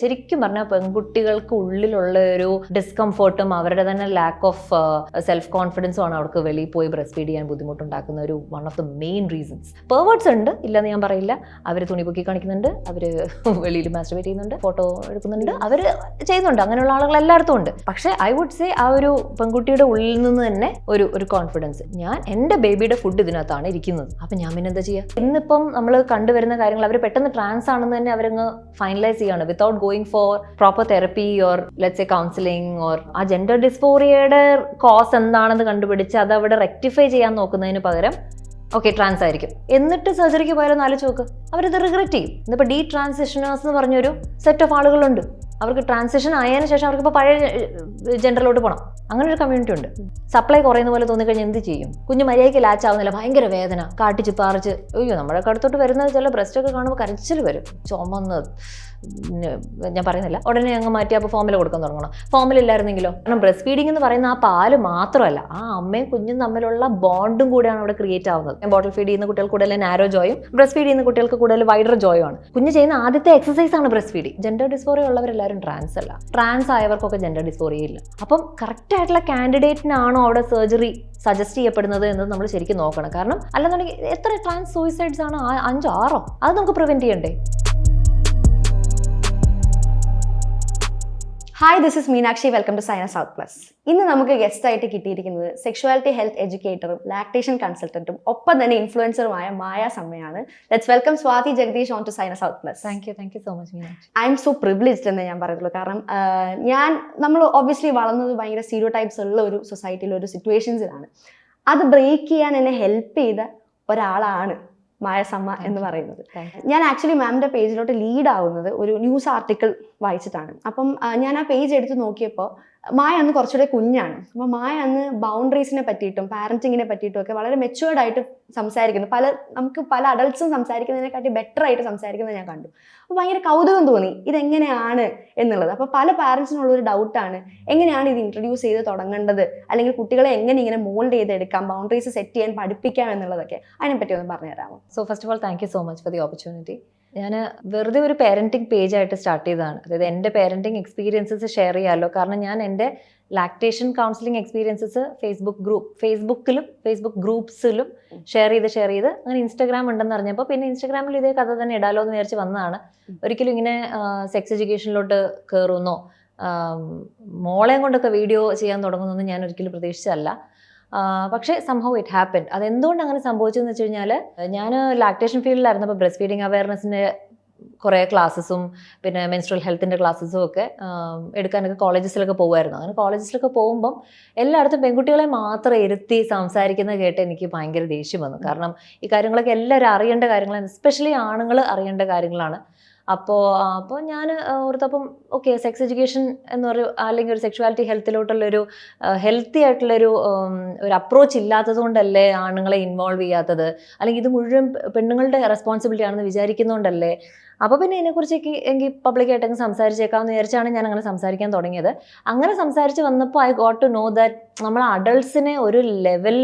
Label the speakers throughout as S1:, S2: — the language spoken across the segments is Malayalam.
S1: ശരിക്കും പറഞ്ഞാൽ പെൺകുട്ടികൾക്ക് ഉള്ളിലുള്ള ഒരു ഡിസ്കംഫർട്ടും അവരുടെ തന്നെ ലാക്ക് ഓഫ് സെൽഫ് കോൺഫിഡൻസും ആണ് അവർക്ക് വെളിയിൽ പോയി ബ്രസ്റ്റ് ഫീഡ് ചെയ്യാൻ ബുദ്ധിമുട്ടുണ്ടാക്കുന്ന ഒരു one of the main reasons. Perverts ഉണ്ട്, ഇല്ലെന്ന് ഞാൻ പറയില്ല. അവർ തുണി പൊക്കി കാണിക്കുന്നുണ്ട്, അവർ വെളിയിൽ മാസ്റ്റർബേറ്റ് ചെയ്യുന്നുണ്ട്, ഫോട്ടോ എടുക്കുന്നുണ്ട്, അവർ ചെയ്യുന്നുണ്ട്. അങ്ങനെയുള്ള ആളുകൾ എല്ലായിടത്തും ഉണ്ട്. പക്ഷേ ഐ വുഡ് സേ ആ ഒരു പെൺകുട്ടിയുടെ ഉള്ളിൽ നിന്ന് തന്നെ ഒരു കോൺഫിഡൻസ്, ഞാൻ എൻ്റെ ബേബിയുടെ ഫുഡ് ഇതിനകത്താണ് ഇരിക്കുന്നത്, അപ്പം ഞാൻ പിന്നെ എന്താ ചെയ്യുക? ഇന്നിപ്പം നമ്മൾ കണ്ടുവരുന്ന കാര്യങ്ങൾ അവർ പെട്ടെന്ന് ട്രാൻസ് ആണെന്ന് തന്നെ അവരങ്ങ് ഫൈനലൈസ് ചെയ്യാണ് without going for proper therapy or let's say counseling or ആ ജെൻഡർ ഡിസ്ഫോറിയയുടെ കോസ് എന്താണെന്ന് കണ്ടുപിടിച്ച് അത് അവിടെ റെക്ടിഫൈ ചെയ്യാൻ നോക്കുന്നതിന് പകരം ഓക്കെ ട്രാൻസ് ആയിരിക്കും എന്നിട്ട് സർജറിക്ക് പോയാലും ആലോചിച്ച് നോക്ക്, അവരത് റിഗ്രറ്റ് ചെയ്യും. ഇന്നിപ്പോൾ ഡീ ട്രാൻസിഷനേഴ്സ് എന്ന് പറഞ്ഞൊരു സെറ്റ് ഓഫ് ആളുകളുണ്ട്. അവർക്ക് ട്രാൻസിഷൻ ആയതിനു ശേഷം അവർക്ക് ഇപ്പോൾ പഴയ ജെൻഡറിലോട്ട് പോകണം. അങ്ങനെ ഒരു കമ്മ്യൂണിറ്റി ഉണ്ട്. സപ്ലൈ കുറയുന്ന പോലെ തോന്നിക്കഴിഞ്ഞാൽ എന്ത് ചെയ്യും? കുഞ്ഞ് മര്യാദയ്ക്ക് ലാച്ച് ആവുന്നില്ല, ഭയങ്കര വേദന, കാട്ടിച്ച് പാറിച്ച്, അയ്യോ നമ്മുടെ അടുത്തോട്ട് വരുന്നത് ചില ബ്രസ്റ്റൊക്കെ കാണുമ്പോൾ കരച്ചിൽ വരും, ചുമന്ന്, ഞാൻ പറയുന്നില്ല, ഉടനെ അങ്ങ് മാറ്റി അപ്പോൾ ഫോമിൽ കൊടുക്കാൻ തുടങ്ങണം. ഫോമിലില്ലായിരുന്നെങ്കിലോ? കാരണം ബ്രസ്റ്റ് ഫീഡിംഗ് എന്ന് പറയുന്ന ആ പാല് മാത്രമല്ല, ആ അമ്മയും കുഞ്ഞും തമ്മിലുള്ള ബോണ്ടും കൂടിയാണ് അവിടെ ക്രിയേറ്റ് ആവുന്നത്. ബോട്ടിൽ ഫീഡ് ചെയ്യുന്ന കുട്ടികൾക്ക് കൂടുതൽ നാരോ ജോയും ബ്രസ്റ്റ് ഫീഡ് ചെയ്യുന്ന കുട്ടികൾക്ക് കൂടുതൽ വൈഡർ ജോയും ആണ്. കുഞ്ഞ് ചെയ്യുന്ന ആദ്യത്തെ എക്സസൈസ് ആണ് ബ്രസ്റ്റ് ഫീഡിംഗ്. ജെൻഡർ ഡിസ്ഫോറിയ ഉള്ളവരെല്ലാവരും ട്രാൻസ് അല്ല, ട്രാൻസ് ആയവർക്കൊക്കെ ജെൻഡർ ഡിസ്ഫോറിയ ഇല്ല. അപ്പം കറക്റ്റ് ആയിട്ടുള്ള കാൻഡിഡേറ്റിനാണോ അവിടെ സർജറി സജസ്റ്റ് ചെയ്യപ്പെടുന്നത് എന്നത് നമ്മൾ ശരിക്കും നോക്കണം. കാരണം അല്ലെന്നുണ്ടെങ്കിൽ എത്ര ട്രാൻസ് സൂയിസൈഡ്സ് ആണ്? 5, 6 അത് നമുക്ക് പ്രിവെന്റ് ചെയ്യണ്ടേ?
S2: Hi, this is Meenakshi. Welcome to Saina south plus. ഇന്ന് നമുക്ക് ഗസ്റ്റ് ആയിട്ട് കിട്ടിയിരിക്കുന്നത് സെക്ഷുവാലിറ്റി ഹെൽത്ത് എഡ്യൂക്കേറ്ററും ലാക്ടേഷൻ കൺസൾട്ടന്റും ഒപ്പം തന്നെ ഇൻഫ്ലുവൻസറുമായ മായ സമ്മയാണ്. Let's welcome Swathi Jagadeesh on to Saina south plus.
S1: Thank you so much Meenakshi.
S2: I am so privileged എന്ന് ഞാൻ പറയുള്ളൂ. കാരണം നമ്മൾ ഒബ്വിയസ്ലി വളർന്നത് ഭയങ്കര സ്റ്റീരിയോ ടൈപ്സ് ഉള്ള ഒരു സൊസൈറ്റിയിൽ ഒരു സിറ്റുവേഷൻസിലാണ്. അത് ബ്രേക്ക് ചെയ്യാൻ എന്നെ ഹെൽപ്പ് ചെയ്ത ഒരാളാണ് മായ സമ്മ എന്ന് പറയുന്നത്. ഞാൻ ആക്ച്വലി മാമിൻ്റെ പേജിലോട്ട് ലീഡ് ആവുന്നത് ഒരു ന്യൂസ് ആർട്ടിക്കിൾ വായിച്ചിട്ടാണ്. അപ്പം ഞാൻ ആ പേജ് എടുത്ത് നോക്കിയപ്പോൾ മായ അന്ന് കുറച്ചുകൂടെ കുഞ്ഞാണ്. അപ്പോൾ മായ അന്ന് ബൗണ്ടറീസിനെ പറ്റിയിട്ടും പാരൻറ്റിങ്ങിനെ പറ്റിയിട്ടും ഒക്കെ വളരെ മെച്ചുവേർഡ് ആയിട്ട് സംസാരിക്കുന്നു. നമുക്ക് പല അഡൾട്ട്സും സംസാരിക്കുന്നതിനെക്കാട്ടി ബെറ്റർ ആയിട്ട് സംസാരിക്കുന്നത് ഞാൻ കണ്ടു. അപ്പോൾ ഭയങ്കര കൗതുകം തോന്നി ഇതെങ്ങനെയാണ് എന്നുള്ളത്. അപ്പോൾ പല പാരൻസിനുള്ളൊരു ഡൗട്ടാണ്, എങ്ങനെയാണ് ഇത് ഇൻട്രൊഡ്യൂസ് ചെയ്ത് തുടങ്ങേണ്ടത്, അല്ലെങ്കിൽ കുട്ടികളെ എങ്ങനെ ഇങ്ങനെ മോൾഡ് ചെയ്തെടുക്കാം, ബൗണ്ടറീസ് സെറ്റ് ചെയ്യാൻ പഠിപ്പിക്കാം എന്നുള്ളതൊക്കെ. അതിനെപ്പറ്റി ഒന്ന് പറഞ്ഞുതരാമോ?
S1: So first of all thank you so much for the opportunity. ഞാൻ വെറുതെ ഒരു പേരൻറ്റിങ് പേജായിട്ട് സ്റ്റാർട്ട് ചെയ്തതാണ്. അതായത് എൻ്റെ പേരൻറ്റിങ് എക്സ്പീരിയൻസസ് ഷെയർ ചെയ്യാമല്ലോ. കാരണം ഞാൻ എൻ്റെ ലാക്ടേഷൻ കൗൺസിലിംഗ് എക്സ്പീരിയൻസസ് ഫേസ്ബുക്കിലും ഫേസ്ബുക്ക് ഗ്രൂപ്പ്സിലും ഷെയർ ചെയ്ത് അങ്ങനെ ഇൻസ്റ്റാഗ്രാം ഉണ്ടെന്ന് അറിഞ്ഞപ്പോൾ പിന്നെ ഇൻസ്റ്റാഗ്രാമിൽ ഇതേ കഥ തന്നെ ഇടാലോ എന്ന് വിചാരിച്ച് വന്നതാണ്. ഒരിക്കലും ഇങ്ങനെ സെക്സ് എഡ്യൂക്കേഷനിലോട്ട് കയറുന്നോ മോളെയും കൊണ്ടൊക്കെ വീഡിയോ ചെയ്യാൻ തുടങ്ങുന്നൊന്നും ഞാൻ ഒരിക്കലും പ്രതീക്ഷിച്ചല്ല. പക്ഷേ സംഹൗ ഇറ്റ് ഹാപ്പൻഡ്. അതെന്തുകൊണ്ട് അങ്ങനെ സംഭവിച്ചതെന്ന് വെച്ച് കഴിഞ്ഞാൽ, ഞാൻ ലാക്ടേഷൻ ഫീൽഡിലായിരുന്നു. അപ്പോൾ ബ്രസ്റ്റ് ഫീഡിങ് അവയർനെസ്സിൻ്റെ കുറേ ക്ലാസ്സസും പിന്നെ മെൻസ്ട്രൽ ഹെൽത്തിൻ്റെ ക്ലാസ്സസും ഒക്കെ എടുക്കാനൊക്കെ കോളേജസിലൊക്കെ പോകുമായിരുന്നു. അങ്ങനെ കോളേജസിലൊക്കെ പോകുമ്പം എല്ലായിടത്തും പെൺകുട്ടികളെ മാത്രം ഇരുത്തി സംസാരിക്കുന്നത് കേട്ട് എനിക്ക് ഭയങ്കര ദേഷ്യം വന്നു. കാരണം ഈ കാര്യങ്ങളൊക്കെ എല്ലാവരും അറിയേണ്ട കാര്യങ്ങളാണ്, എസ്പെഷ്യലി ആണുങ്ങൾ അറിയേണ്ട കാര്യങ്ങളാണ്. അപ്പോൾ ഞാൻ ഓർത്തപ്പം ഓക്കെ, സെക്സ് എഡ്യൂക്കേഷൻ എന്ന് പറയും, അല്ലെങ്കിൽ ഒരു സെക്ഷുവാലിറ്റി ഹെൽത്തിലോട്ടുള്ളൊരു ഹെൽത്തി ആയിട്ടുള്ളൊരു അപ്രോച്ച് ഇല്ലാത്തത് കൊണ്ടല്ലേ ആണുങ്ങളെ ഇൻവോൾവ് ചെയ്യാത്തത്, അല്ലെങ്കിൽ ഇത് മുഴുവൻ പെണ്ണുങ്ങളുടെ റെസ്പോൺസിബിലിറ്റി ആണെന്ന് വിചാരിക്കുന്നതുകൊണ്ടല്ലേ. അപ്പോൾ പിന്നെ ഇതിനെക്കുറിച്ചൊക്കെ എനിക്ക് പബ്ലിക്കായിട്ടൊക്കെ സംസാരിച്ചേക്കാമെന്ന് വിചാരിച്ചാണ് ഞാൻ അങ്ങനെ സംസാരിക്കാൻ തുടങ്ങിയത്. അങ്ങനെ സംസാരിച്ച് വന്നപ്പോൾ I got to know that നമ്മൾ അഡൾട്ട്സിനെ ഒരു ലെവൽ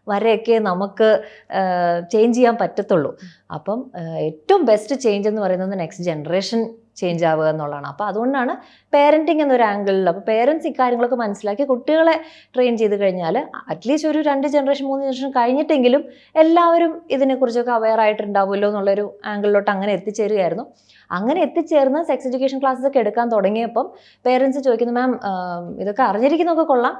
S1: വരെയൊക്കെ നമുക്ക് ചേഞ്ച് ചെയ്യാൻ പറ്റത്തുള്ളൂ. അപ്പം ഏറ്റവും ബെസ്റ്റ് ചേഞ്ച് എന്ന് പറയുന്നത് നെക്സ്റ്റ് ജനറേഷൻ ചേഞ്ച് ആവുക എന്നുള്ളതാണ്. അപ്പോൾ അതുകൊണ്ടാണ് പേരൻറ്റിങ് എന്നൊരു ആംഗിളിൽ, അപ്പോൾ പേരൻസ് ഇക്കാര്യങ്ങളൊക്കെ മനസ്സിലാക്കി കുട്ടികളെ ട്രെയിൻ ചെയ്ത് കഴിഞ്ഞാൽ അറ്റ്ലീസ്റ്റ് ഒരു 2 ജനറേഷൻ 3 ജനറേഷൻ കഴിഞ്ഞിട്ടെങ്കിലും എല്ലാവരും ഇതിനെക്കുറിച്ചൊക്കെ അവെയർ ആയിട്ടുണ്ടാവുമല്ലോ എന്നുള്ളൊരു ആംഗിളിലോട്ട് അങ്ങനെ എത്തിച്ചേരുകയായിരുന്നു. അങ്ങനെ എത്തിച്ചേർന്ന് സെക്സ് എഡ്യൂക്കേഷൻ ക്ലാസ്സസ് ഒക്കെ എടുക്കാൻ തുടങ്ങിയപ്പം പേരൻസ് ചോദിക്കുന്നു, മാം ഇതൊക്കെ അറിഞ്ഞിരിക്കുന്നതൊക്കെ കൊള്ളാം,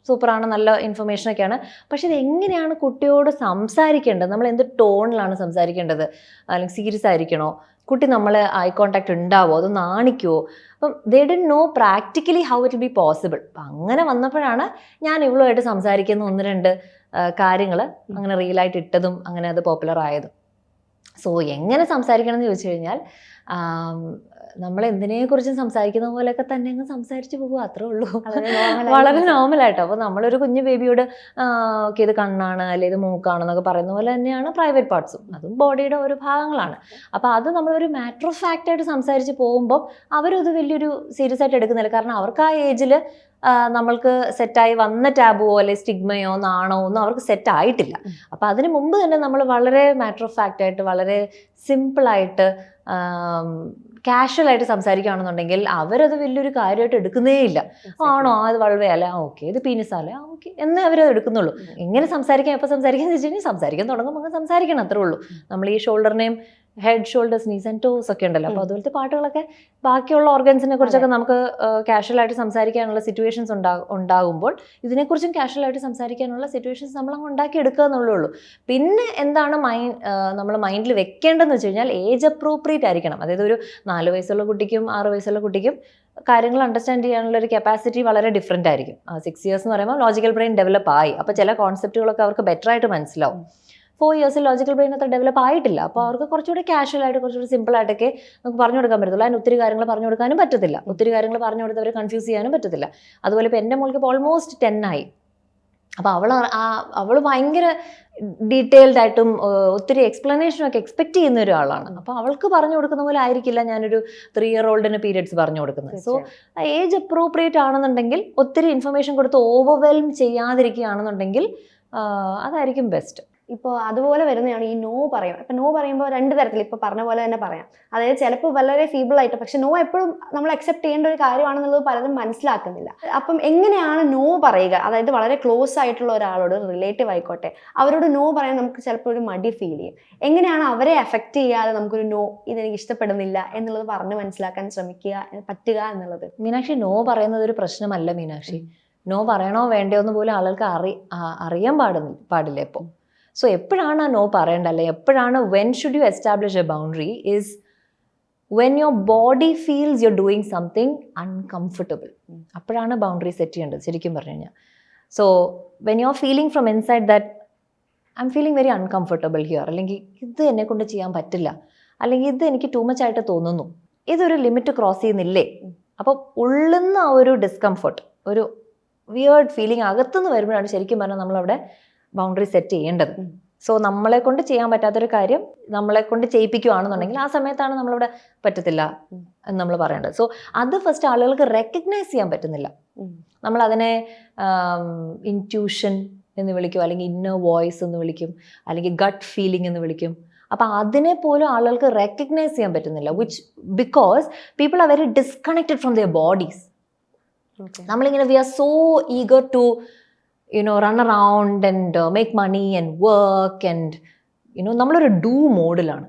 S1: സൂപ്പറാണ്, നല്ല ഇൻഫർമേഷനൊക്കെയാണ്, പക്ഷെ ഇത് എങ്ങനെയാണ് കുട്ടിയോട് സംസാരിക്കേണ്ടത്, നമ്മൾ എന്ത് ടോണിലാണ് സംസാരിക്കേണ്ടത്, അല്ലെങ്കിൽ സീരിയസ് ആയിരിക്കണോ, കുട്ടി നമ്മളെ ഐ കോണ്ടാക്ട് ഉണ്ടാവുമോ, അത് നാണിക്കുമോ? അപ്പം they didn't know practically how it be possible. അപ്പം അങ്ങനെ വന്നപ്പോഴാണ് ഞാൻ ഇവളുമായിട്ട് സംസാരിക്കുന്ന 1-2 കാര്യങ്ങൾ അങ്ങനെ റിയലായിട്ട് ഇട്ടതും അങ്ങനെ അത് പോപ്പുലർ ആയതും. സോ എങ്ങനെ സംസാരിക്കണം എന്ന് ചോദിച്ചു കഴിഞ്ഞാൽ, നമ്മൾ എന്തിനെക്കുറിച്ചും സംസാരിക്കുന്ന പോലെയൊക്കെ തന്നെ അങ്ങ് സംസാരിച്ച് പോകുക, അത്രേ ഉള്ളൂ. വളരെ നോർമലായിട്ടോ. അപ്പോൾ നമ്മളൊരു കുഞ്ഞു ബേബിയോട് ഓക്കെ ഇത് കണ്ണാണ് അല്ലെങ്കിൽ ഇത് മൂക്കാണെന്നൊക്കെ പറയുന്ന പോലെ തന്നെയാണ് പ്രൈവറ്റ് പാർട്സും, അതും ബോഡിയുടെ ഒരു ഭാഗങ്ങളാണ്. അപ്പോൾ അത് നമ്മളൊരു മാറ്റർ ഓഫ് ഫാക്റ്റ് ആയിട്ട് സംസാരിച്ച് പോകുമ്പോൾ അവരത് വലിയൊരു സീരിയസ് ആയിട്ട് എടുക്കുന്നില്ല. കാരണം അവർക്ക് ആ ഏജിൽ നമ്മൾക്ക് സെറ്റായി വന്ന ടാബുവോ അല്ലെങ്കിൽ സ്റ്റിഗ്മയോ നാണോ ഒന്നും അവർക്ക് സെറ്റ് ആയിട്ടില്ല. അപ്പം അതിന് മുമ്പ് തന്നെ നമ്മൾ വളരെ മാറ്റർ ഓഫ് ഫാക്റ്റ് ആയിട്ട് വളരെ സിമ്പിളായിട്ട് കാഷ്വൽ ആയിട്ട് സംസാരിക്കുകയാണെന്നുണ്ടെങ്കിൽ അവരത് വലിയൊരു കാര്യമായിട്ട് എടുക്കുന്നേ ഇല്ല. ആണോ, അത് വളവയല്ല, ഓക്കെ, ഇത് പീനിസല്ലേ, ഓക്കെ എന്നേ അവരത് എടുക്കുന്നുള്ളൂ. എങ്ങനെ സംസാരിക്കാം, എപ്പോൾ സംസാരിക്കാന്ന് വെച്ച് കഴിഞ്ഞാൽ സംസാരിക്കാൻ തുടങ്ങുമ്പോൾ അങ്ങ് സംസാരിക്കണം, അത്രേ ഉള്ളൂ. നമ്മൾ ഈ ഷോൾഡറിനെയും head, shoulders, knees and toes ഒക്കെ ഉണ്ടല്ലോ, അപ്പോൾ അതുപോലത്തെ പാട്ടുകളൊക്കെ ബാക്കിയുള്ള ഓർഗൻസിനെ കുറിച്ചൊക്കെ നമുക്ക് കാഷ്വൽ ആയിട്ട് സംസാരിക്കാനുള്ള സിറ്റുവേഷൻസ് ഉണ്ടാകുമ്പോൾ ഇതിനെക്കുറിച്ചും കാഷ്വൽ ആയിട്ട് സംസാരിക്കാനുള്ള സിറ്റുവേഷൻസ് നമ്മൾ അങ്ങ് ഉണ്ടാക്കിയെടുക്കുക എന്നുള്ളേ ഉള്ളൂ. പിന്നെ എന്താണ് നമ്മൾ മൈൻഡിൽ വെക്കേണ്ടതെന്ന് വെച്ച് കഴിഞ്ഞാൽ ഏജ് അപ്രോപ്രിയേറ്റ് ആയിരിക്കണം. അതായത് ഒരു 4 വയസ്സുള്ള കുട്ടിക്കും 6 വയസ്സുള്ള കുട്ടിക്കും കാര്യങ്ങൾ അണ്ടർസ്റ്റാൻഡ് ചെയ്യാനുള്ള ഒരു കപ്പാസിറ്റി വളരെ ഡിഫറെൻ്റ് ആയിരിക്കും. 6 ഇയേഴ്സ് എന്ന് പറയുമ്പോൾ ലോജിക്കൽ ബ്രെയിൻ ഡെവലപ്പ് ആയി, അപ്പോൾ ചില കോൺസെപ്റ്റുകളൊക്കെ അവർക്ക് ബെറ്റർ ആയിട്ട് മനസ്സിലാവും. 4 ഇയേഴ്സിൽ ലോജിക്കൽ ബ്രെയിൻ അത്ര ഡെവലപ്പ് ആയിട്ടില്ല, അപ്പോൾ അവർക്ക് കുറച്ചുകൂടി കാഷ്വൽ ആയിട്ട് കുറച്ചുകൂടി സിമ്പിൾ ആയിട്ടൊക്കെ നമുക്ക് പറഞ്ഞു കൊടുക്കാൻ പറ്റത്തുള്ളൂ. അതിന് ഒത്തിരി കാര്യങ്ങൾ പറഞ്ഞു കൊടുക്കാനും പറ്റത്തില്ല, ഒത്തിരി കാര്യങ്ങൾ പറഞ്ഞു കൊടുത്തവരെ കൺഫ്യൂസ് ചെയ്യാനും പറ്റത്തില്ല. അതുപോലെ ഇപ്പോൾ എൻ്റെ മോൾക്ക് ഇപ്പോൾ ഓൾമോസ്റ്റ് 10 ആയി. അപ്പോൾ അവൾ ഭയങ്കര ഡീറ്റെയിൽഡ് ആയിട്ടും ഒത്തിരി എക്സ്പ്ലനേഷനും ഒക്കെ എക്സ്പെക്ട് ചെയ്യുന്ന ഒരാളാണ്. അപ്പോൾ അവൾക്ക് പറഞ്ഞു കൊടുക്കുന്ന പോലെ ആയിരിക്കില്ല ഞാനൊരു 3 ഇയർ ഓൾഡിന് പീരിയഡ്സ് പറഞ്ഞു കൊടുക്കുന്നത്. സോ ഏജ് അപ്രോപ്രിയേറ്റ് ആണെന്നുണ്ടെങ്കിൽ, ഒത്തിരി ഇൻഫർമേഷൻ കൊടുത്ത് ഓവർവെൽം ചെയ്യാതിരിക്കുകയാണെന്നുണ്ടെങ്കിൽ അതായിരിക്കും ബെസ്റ്റ്.
S2: ഇപ്പോൾ അതുപോലെ വരുന്നതാണ് ഈ നോ പറയും. ഇപ്പം നോ പറയുമ്പോൾ 2 തരത്തിൽ, ഇപ്പോൾ പറഞ്ഞ പോലെ തന്നെ പറയാം. അതായത് ചിലപ്പോൾ വളരെ ഫീബിൾ ആയിട്ട്, പക്ഷെ നോ എപ്പോഴും നമ്മൾ അക്സെപ്റ്റ് ചെയ്യേണ്ട ഒരു കാര്യമാണെന്നുള്ളത് പലരും മനസ്സിലാക്കുന്നില്ല. അപ്പം എങ്ങനെയാണ് നോ പറയുക? അതായത് വളരെ ക്ലോസ് ആയിട്ടുള്ള ഒരാളോട്, റിലേറ്റീവ് ആയിക്കോട്ടെ, അവരോട് നോ പറയാൻ നമുക്ക് ചിലപ്പോൾ ഒരു മടി ഫീൽ ചെയ്യും. എങ്ങനെയാണ് അവരെ എഫക്റ്റ് ചെയ്യാതെ നമുക്കൊരു നോ, ഇതെനിക്ക് ഇഷ്ടപ്പെടുന്നില്ല എന്നുള്ളത് പറഞ്ഞ് മനസ്സിലാക്കാൻ പറ്റുക എന്നുള്ളത്?
S1: മീനാക്ഷി, നോ പറയുന്നത് ഒരു പ്രശ്നമല്ല മീനാക്ഷി. നോ പറയണോ വേണ്ടയോ എന്ന് പോലും ആളുകൾക്ക് അറിയാൻ പാടില്ല ഇപ്പോൾ. സോ എപ്പോഴാണ് ആ നോ പറയേണ്ട, അല്ലെ എപ്പോഴാണ് when should you establish A boundary is when your body feels you are doing something uncomfortable. അപ്പോഴാണ് ബൗണ്ടറി സെറ്റ് ചെയ്യേണ്ടത് ശരിക്കും പറഞ്ഞു കഴിഞ്ഞാൽ. So when you are feeling from inside that I M feeling very uncomfortable here, അല്ലെങ്കിൽ ഇത് എന്നെ കൊണ്ട് ചെയ്യാൻ പറ്റില്ല, അല്ലെങ്കിൽ ഇത് എനിക്ക് ടൂ മച്ച് ആയിട്ട് തോന്നുന്നു, ഇതൊരു ലിമിറ്റ് ക്രോസ് ചെയ്യുന്നില്ലേ. അപ്പോൾ ഉള്ളുന്ന ആ ഒരു ഡിസ്കംഫർട്ട്, ഒരു വിയേർഡ് ഫീലിംഗ് അകത്തുനിന്ന് വരുമ്പോഴാണ് ശരിക്കും പറഞ്ഞാൽ നമ്മളവിടെ ബൗണ്ടറി സെറ്റ് ചെയ്യേണ്ടത്. സോ നമ്മളെ കൊണ്ട് ചെയ്യാൻ പറ്റാത്തൊരു കാര്യം നമ്മളെ കൊണ്ട് ചെയ്യിപ്പിക്കുകയാണെന്നുണ്ടെങ്കിൽ ആ സമയത്താണ് നമ്മളിവിടെ പറ്റത്തില്ല എന്ന് നമ്മൾ പറയേണ്ടത്. സോ അത് ഫസ്റ്റ് ആളുകൾക്ക് റെക്കഗ്നൈസ് ചെയ്യാൻ പറ്റുന്നില്ല. നമ്മളതിനെ ഇൻറ്റ്യൂഷൻ എന്ന് വിളിക്കും, അല്ലെങ്കിൽ ഇന്നർ വോയിസ് എന്ന് വിളിക്കും, അല്ലെങ്കിൽ ഗട്ട് ഫീലിംഗ് എന്ന് വിളിക്കും. അപ്പം അതിനെ പോലും ആളുകൾക്ക് റെക്കഗ്നൈസ് ചെയ്യാൻ പറ്റുന്നില്ല, which because people are very disconnected from their bodies. നമ്മളിങ്ങനെ we are so eager to run around and make money and work and നമ്മളൊരു ഡൂ മോഡിലാണ്.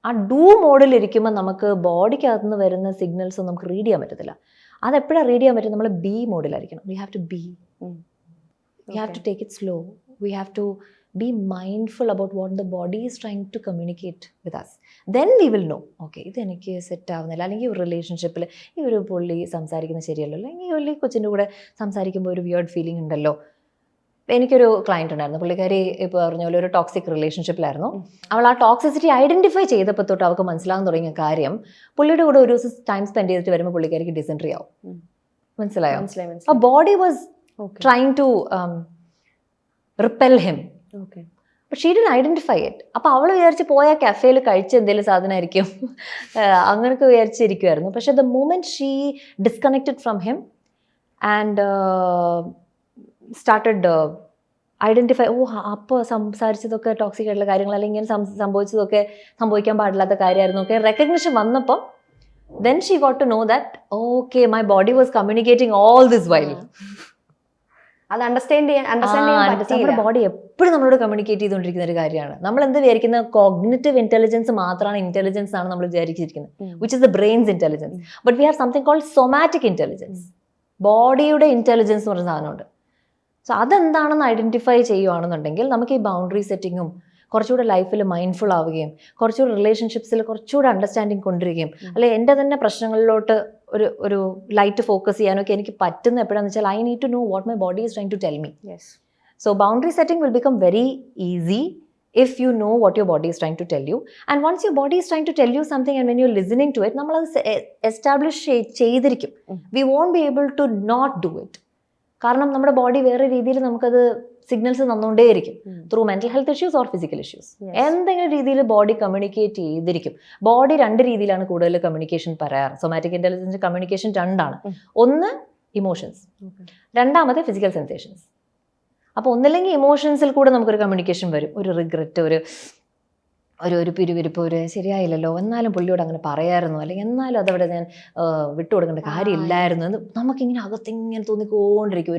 S1: ആ ഡൂ മോഡിൽ ഇരിക്കുമ്പോൾ നമുക്ക് ബോഡിക്കകത്ത് നിന്ന് വരുന്ന സിഗ്നൽസ് നമുക്ക് റീഡ് ചെയ്യാൻ പറ്റത്തില്ല. അതെപ്പോഴാണ് റീഡ് ചെയ്യാൻ പറ്റും? നമ്മൾ ബി മോഡിലായിരിക്കണം. We have to be, we have to take it slow, we have to be mindful about what the body is trying to communicate with us. Then we will know, okay, ഇത് എനിക്ക് സെറ്റ് ആവുന്നില്ല, അല്ലെങ്കിൽ ഒരു റിലേഷൻഷിപ്പിൽ ഈ ഒരു പുള്ളി സംസാരിക്കുന്നത് ശരിയല്ലോ, അല്ലെങ്കിൽ ഈ കൊച്ചിൻ്റെ കൂടെ സംസാരിക്കുമ്പോൾ ഒരു വിയേർഡ് ഫീലിംഗ് ഉണ്ടല്ലോ. എനിക്കൊരു ക്ലയൻറ്റ് ഉണ്ടായിരുന്നു, പുള്ളിക്കാരി ഇപ്പോൾ പറഞ്ഞ പോലെ ഒരു ടോക്സിക് റിലേഷൻഷിപ്പിലായിരുന്നു. അവൾ ആ ടോക്സിസിറ്റി ഐഡൻറ്റിഫൈ ചെയ്തപ്പോൾ തൊട്ട് അവൾക്ക് മനസ്സിലാകാൻ തുടങ്ങിയ കാര്യം, പുള്ളിയുടെ കൂടെ ഒരു ദിവസം ടൈം സ്പെൻഡ് ചെയ്തിട്ട് വരുമ്പോൾ പുള്ളിക്കാരിക്ക് ഡിസെൻട്രി ആവും. മനസ്സിലായോ? ആ body was trying to repel him. പക്ഷെ ഷീ ഡിഡ്ന്റ് ഐഡന്റിഫൈ ഇറ്റ്. അപ്പോൾ അവൾ വിചാരിച്ച് പോയ കഫേയിൽ കഴിച്ച എന്തെങ്കിലും സാധനമായിരിക്കും, അങ്ങനെയൊക്കെ വിചാരിച്ചിരിക്കുമായിരുന്നു. പക്ഷെ the moment she disconnected from him and started identify, അപ്പോൾ സംസാരിച്ചതൊക്കെ ടോക്സിക് ആയിട്ടുള്ള കാര്യങ്ങൾ, അല്ലെങ്കിൽ ഇങ്ങനെ സംഭവിച്ചതൊക്കെ സംഭവിക്കാൻ പാടില്ലാത്ത കാര്യമായിരുന്നു ഒക്കെ റെക്കഗ്നിഷൻ വന്നപ്പോൾ then she got to know that okay, my body was communicating all this while.
S2: അത് അണ്ടർസ്റ്റാൻഡ് ചെയ്യാൻ
S1: നമ്മുടെ ബോഡി എപ്പോഴും നമ്മളോട് കമ്മ്യൂണിക്കേറ്റ് ചെയ്തുകൊണ്ടിരിക്കുന്ന ഒരു കാര്യമാണ്. നമ്മൾ എന്ത് വിചാരിക്കുന്ന കോഗ്നിറ്റീവ് ഇന്റലിജൻസ് മാത്രമാണ് ഇന്റലിജൻസ് ആണ് നമ്മൾ വിചാരിച്ചിരിക്കുന്നത്, which is the brains intelligence. But we have something called somatic intelligence. ബോഡിയുടെ ഇന്റലിജൻസ് എന്ന് പറഞ്ഞ സാധനമുണ്ട്. സോ അതെന്താണെന്ന് ഐഡന്റിഫൈ ചെയ്യുകയാണെന്നുണ്ടെങ്കിൽ നമുക്ക് ഈ ബൗണ്ടറി സെറ്റിങ്ങും കുറച്ചുകൂടെ ലൈഫിൽ മൈൻഡ്ഫുൾ ആവുകയും കുറച്ചുകൂടെ റിലേഷൻഷിപ്സിൽ കുറച്ചുകൂടെ അണ്ടർസ്റ്റാൻഡിങ് കൊണ്ടുവരികയും, അല്ലെ എൻ്റെ തന്നെ പ്രശ്നങ്ങളിലോട്ട് ഒരു ലൈറ്റ് ഫോക്കസ് ചെയ്യാനൊക്കെ എനിക്ക് പറ്റുന്ന എപ്പോഴാണെന്ന് വെച്ചാൽ I need to know what my body is trying to tell me. So boundary setting will become very easy if you know what your body is trying to tell you. And once your body is trying to tell you something and when you're listening to it, നമ്മളത് എസ്റ്റാബ്ലിഷ് ചെയ്തിരിക്കും. We won't be able to not do it. കാരണം നമ്മുടെ ബോഡി വേറെ രീതിയിൽ നമുക്കത് സിഗ്നൽസ് തന്നുകൊണ്ടേയിരിക്കും, through mental health issues or physical issues. എന്തെങ്കിലും രീതിയിൽ ബോഡി കമ്മ്യൂണിക്കേറ്റ് ചെയ്തിരിക്കും. ബോഡി 2 രീതിയിലാണ് കൂടുതൽ കമ്മ്യൂണിക്കേഷൻ പറയാറ്. സൊമാറ്റിക് ഇന്റലിജൻസ് കമ്മ്യൂണിക്കേഷൻ 2 ആണ്. ഒന്ന് ഇമോഷൻസ്, രണ്ടാമത് ഫിസിക്കൽ സെൻസേഷൻസ്. അപ്പോൾ ഒന്നില്ലെങ്കിൽ ഇമോഷൻസിൽ കൂടെ നമുക്കൊരു കമ്മ്യൂണിക്കേഷൻ വരും, ഒരു റിഗ്രറ്റ്, ഒരു ഒരു പിരിവിരിപ്പ് ഒരു ശരിയായില്ലല്ലോ, എന്നാലും പുള്ളിയോട് അങ്ങനെ പറയായിരുന്നു, അല്ലെങ്കിൽ എന്നാലും അതവിടെ ഞാൻ വിട്ടുകൊടുക്കേണ്ട കാര്യമില്ലായിരുന്നു എന്ന് നമുക്കിങ്ങനെ അകത്തിങ്ങനെ തോന്നിക്കൊണ്ടിരിക്കും,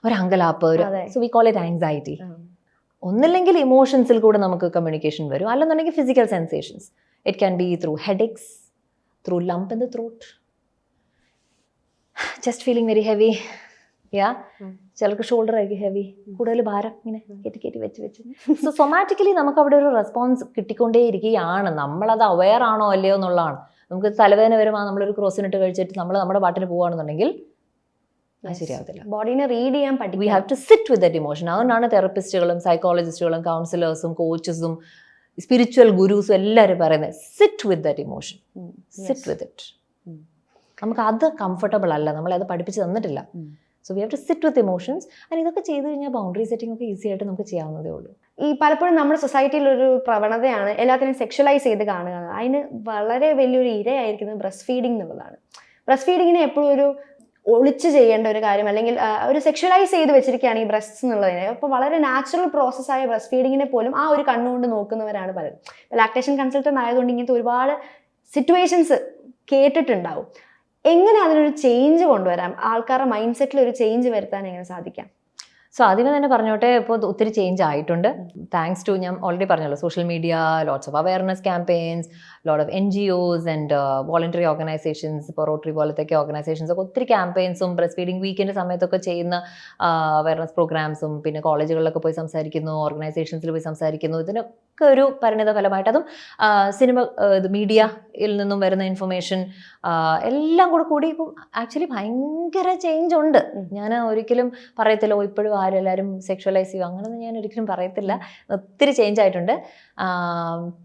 S1: ഒരു അങ്കലാപ്പ്, so we call it anxiety. ഒന്നില്ലെങ്കിൽ ഇമോഷൻസിൽ കൂടെ നമുക്ക് കമ്മ്യൂണിക്കേഷൻ വരും, അല്ലെന്നുണ്ടെങ്കിൽ physical sensations. It can be through headaches, through lump in the throat, just feeling very heavy. ചിലർക്ക് ഷോൾഡർ ആയിരിക്കും ഹെവി, കൂടുതൽ ഭാരം ഇങ്ങനെ കയറ്റി വെച്ച്. സോ സൊമാറ്റിക്കലി നമുക്ക് അവിടെ ഒരു റെസ്പോൺസ് കിട്ടിക്കൊണ്ടേയിരിക്കുകയാണ്. നമ്മളത് അവെയർ ആണോ അല്ലയോ എന്നുള്ളതാണ്. നമുക്ക് തലവേദന വരുമ്പോൾ നമ്മളൊരു ക്രോസിനിട്ട് കഴിച്ചിട്ട് നമ്മൾ നമ്മുടെ പാട്ടിന് പോവുകയാണെന്നുണ്ടെങ്കിൽ അത് ശരിയാവത്തില്ല.
S2: ബോഡീനെ റീഡ് ചെയ്യാൻ പഠിക്കും.
S1: We have to sit with that emotion. അതുകൊണ്ടാണ് തെറപ്പിസ്റ്റുകളും സൈക്കോളജിസ്റ്റുകളും കൗൺസിലേഴ്സും കോച്ചസും സ്പിരിച്വൽ ഗുരുസും എല്ലാവരും പറയുന്നത് sit with that emotion, sit with it. നമുക്ക് അത് കംഫർട്ടബിൾ അല്ല, നമ്മളത് പഠിപ്പിച്ച് തന്നിട്ടില്ല. So we have to sit with emotions. And ഇതൊക്കെ ചെയ്ത് കഴിഞ്ഞാൽ ബൗണ്ടറി സെറ്റിംഗ് ഒക്കെ ഈസി ആയിട്ട് നമുക്ക് ചെയ്യാവുന്നതേ ഉള്ളൂ.
S2: ഈ പലപ്പോഴും നമ്മുടെ സൊസൈറ്റിയിൽ ഒരു പ്രവണതയാണ് എല്ലാത്തിനും സെക്ഷലൈസ് ചെയ്ത് കാണുക. അതിന് വളരെ വലിയൊരു ഇരയായിരിക്കുന്നത് ബ്രസ്റ്റ് ഫീഡിങ് എന്നുള്ളതാണ്. ബ്രസ്റ്റ് ഫീഡിങ്ങിനെ എപ്പോഴും ഒരു ഒളിച്ച് ചെയ്യേണ്ട ഒരു കാര്യം, അല്ലെങ്കിൽ ഒരു സെക്ഷലൈസ് ചെയ്ത് വെച്ചിരിക്കുകയാണ് ഈ ബ്രസ്റ്റ്സ് എന്നുള്ളതിനെ. അപ്പോൾ വളരെ നാച്ചുറൽ പ്രോസസ്സായ ബ്രസ്റ്റ് ഫീഡിങ്ങിനെ പോലും ആ ഒരു കണ്ണുകൊണ്ട് നോക്കുന്നവരാണ് പലരും. ലാക്ടേഷൻ കൺസൾട്ടൻ്റ് ആയതുകൊണ്ട് ഇങ്ങനത്തെ ഒരുപാട് സിറ്റുവേഷൻസ് കേട്ടിട്ടുണ്ടാവും. എങ്ങനെ അതിനൊരു ചേഞ്ച് കൊണ്ടുവരാം, ആൾക്കാരുടെ മൈൻഡ് സെറ്റിൽ ഒരു ചേഞ്ച് വരുത്താൻ എങ്ങനെ സാധിക്കാം?
S1: സോ ആദ്യമേ തന്നെ പറഞ്ഞോട്ടെ, ഇപ്പോൾ ഒത്തിരി ചേഞ്ച് ആയിട്ടുണ്ട് താങ്ക്സ് ടു, ഞാൻ ഓൾറെഡി പറഞ്ഞല്ലോ, social media, lots of awareness campaigns, lot of NGOs and voluntary organisations, ഇപ്പോൾ റോട്ടറി പോലത്തെയൊക്കെ ഓർഗനൈസേഷൻസ് ഒക്കെ ഒത്തിരി ക്യാമ്പയിൻസും ബ്രസ്റ്റ് ഫീഡിങ് വീക്കിൻ്റെ സമയത്തൊക്കെ ചെയ്യുന്ന അവയർനെസ് പ്രോഗ്രാംസും, പിന്നെ കോളേജുകളിലൊക്കെ പോയി സംസാരിക്കുന്നു, ഓർഗനൈസേഷൻസിൽ പോയി സംസാരിക്കുന്നു. ഇതിനൊക്കെ ഒരു പരിണിത ഫലമായിട്ട് അതും സിനിമ, മീഡിയയിൽ നിന്നും വരുന്ന ഇൻഫർമേഷൻ എല്ലാം കൂടി ഇപ്പം ആക്ച്വലി ഭയങ്കര ചേഞ്ച് ഉണ്ട്. ഞാൻ ഒരിക്കലും പറയത്തില്ല ഇപ്പോഴും എല്ലാവരും സെക്ഷുവലൈസ് ചെയ്യും, അങ്ങനെയൊന്നും ഞാൻ ഒരിക്കലും പറയത്തില്ല. ഒത്തിരി ചേഞ്ച് ആയിട്ടുണ്ട്.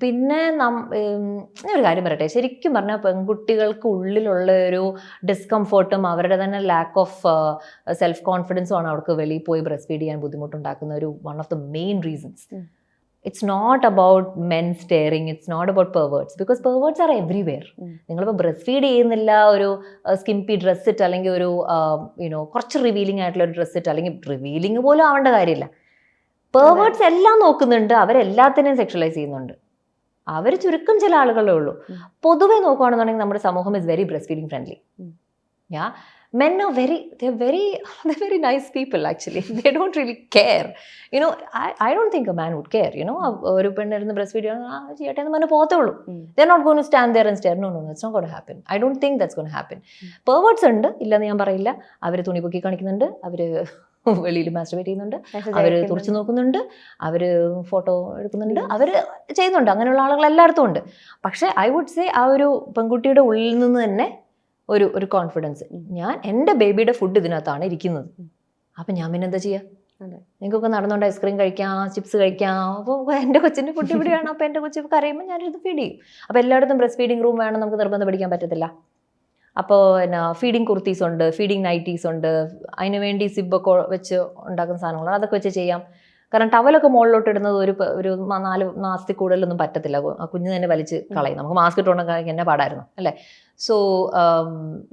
S1: പിന്നെ ഒരു കാര്യം പറയട്ടെ, ശരിക്കും പറഞ്ഞാൽ പെൺകുട്ടികൾക്ക് ഉള്ളിലുള്ള ഒരു ഡിസ്കംഫോർട്ടും അവരുടെ തന്നെ ലാക്ക് ഓഫ് സെൽഫ് കോൺഫിഡൻസും ആണ് അവർക്ക് വെളിയിൽ പോയി ബ്രസ്റ്റ് ഫീഡ് ചെയ്യാൻ ബുദ്ധിമുട്ടുണ്ടാക്കുന്ന ഒരു one of the main reasons. It's not about men staring, it's not about perverts, because perverts are everywhere. നിങ്ങളിപ്പോൾ ബ്രസ്റ്റ് ഫീഡ് ചെയ്യുന്നില്ല, ഒരു സ്കിംപി ഡ്രസ് ഇട്ട്, അല്ലെങ്കിൽ ഒരു കുറച്ച് റിവീലിംഗ് ആയിട്ടുള്ള ഒരു ഡ്രസ് ഇട്ട്, അല്ലെങ്കിൽ റിവീലിംഗ് പോലും ആവേണ്ട കാര്യമില്ല. പെർവേർട്സ് എല്ലാം നോക്കുന്നുണ്ട്, അവരെല്ലാത്തിനെയും സെക്ഷലൈസ് ചെയ്യുന്നുണ്ട്. അവർ ചുരുക്കം ചില ആളുകളേ ഉള്ളൂ. പൊതുവെ നോക്കുകയാണെന്നുണ്ടെങ്കിൽ നമ്മുടെ സമൂഹം is very breast feeding friendly. Men are they're very nice people actually. They don't really care. I don't think a man would care. ഒരു പെണ്ണിരുന്ന് ബ്രസ്റ്റ് ഫീഡ് ചെയ്യണം, ചെയ്യട്ടെ എന്ന് പറഞ്ഞാൽ പോകത്തേ ഉള്ളൂ. They're not going to stand there and stare. No, it's not going to happen. I don't think that's going to happen. Perverts ഉണ്ട്, ഇല്ലെന്ന് ഞാൻ പറയില്ല. അവർ തുണി പൊക്കി കാണിക്കുന്നുണ്ട്, അവർ വെളിയിൽ മാസ്റ്റർബേറ്റ് ചെയ്യുന്നുണ്ട്, അവർ തുറച്ചു നോക്കുന്നുണ്ട്, അവർ ഫോട്ടോ എടുക്കുന്നുണ്ട്, അവർ ചെയ്യുന്നുണ്ട്. അങ്ങനെയുള്ള ആളുകൾ എല്ലായിടത്തും ഉണ്ട്. പക്ഷേ ഐ വുഡ് സേ ആ ഒരു പെൺകുട്ടിയുടെ ഉള്ളിൽ നിന്ന് തന്നെ ഒരു കോൺഫിഡൻസ്, ഞാൻ എൻ്റെ ബേബിയുടെ ഫുഡ് ഇതിനകത്താണ് ഇരിക്കുന്നത്, അപ്പം ഞാൻ പിന്നെ എന്താ ചെയ്യുക? നിങ്ങൾക്കൊക്കെ നടന്നുകൊണ്ട് ഐസ്ക്രീം കഴിക്കാം, ചിപ്സ് കഴിക്കാം, അപ്പോൾ എൻ്റെ കൊച്ചിൻ്റെ ഫുഡ് ഇവിടെയാണ്, അപ്പോൾ എൻ്റെ കൊച്ചി കരയുമ്പോൾ ഞാനിരുന്ന് ഫീഡ് ചെയ്യും. അപ്പോൾ എല്ലായിടത്തും ബ്രസ്റ്റ് ഫീഡിങ് റൂം വേണം നമുക്ക് നിർബന്ധം പിടിക്കാൻ പറ്റത്തില്ല. അപ്പോൾ ഫീഡിങ് കുർത്തീസ് ഉണ്ട്, ഫീഡിങ് നൈറ്റീസ് ഉണ്ട്, അതിന് വേണ്ടി സിബൊക്കെ വെച്ച് ഉണ്ടാക്കുന്ന സാധനങ്ങൾ അതൊക്കെ വെച്ച് ചെയ്യാം. കാരണം ടവലൊക്കെ മുകളിലോട്ട് ഇടുന്നത് ഒരു 4 മാസത്തിൽ കൂടുതലൊന്നും പറ്റത്തില്ല, കുഞ്ഞ് തന്നെ വലിച്ച് കളയും. നമുക്ക് മാസ്ക് ഇട്ടുകൊണ്ടൊക്കെ എന്നെ പാടായിരുന്നു അല്ലേ. സോ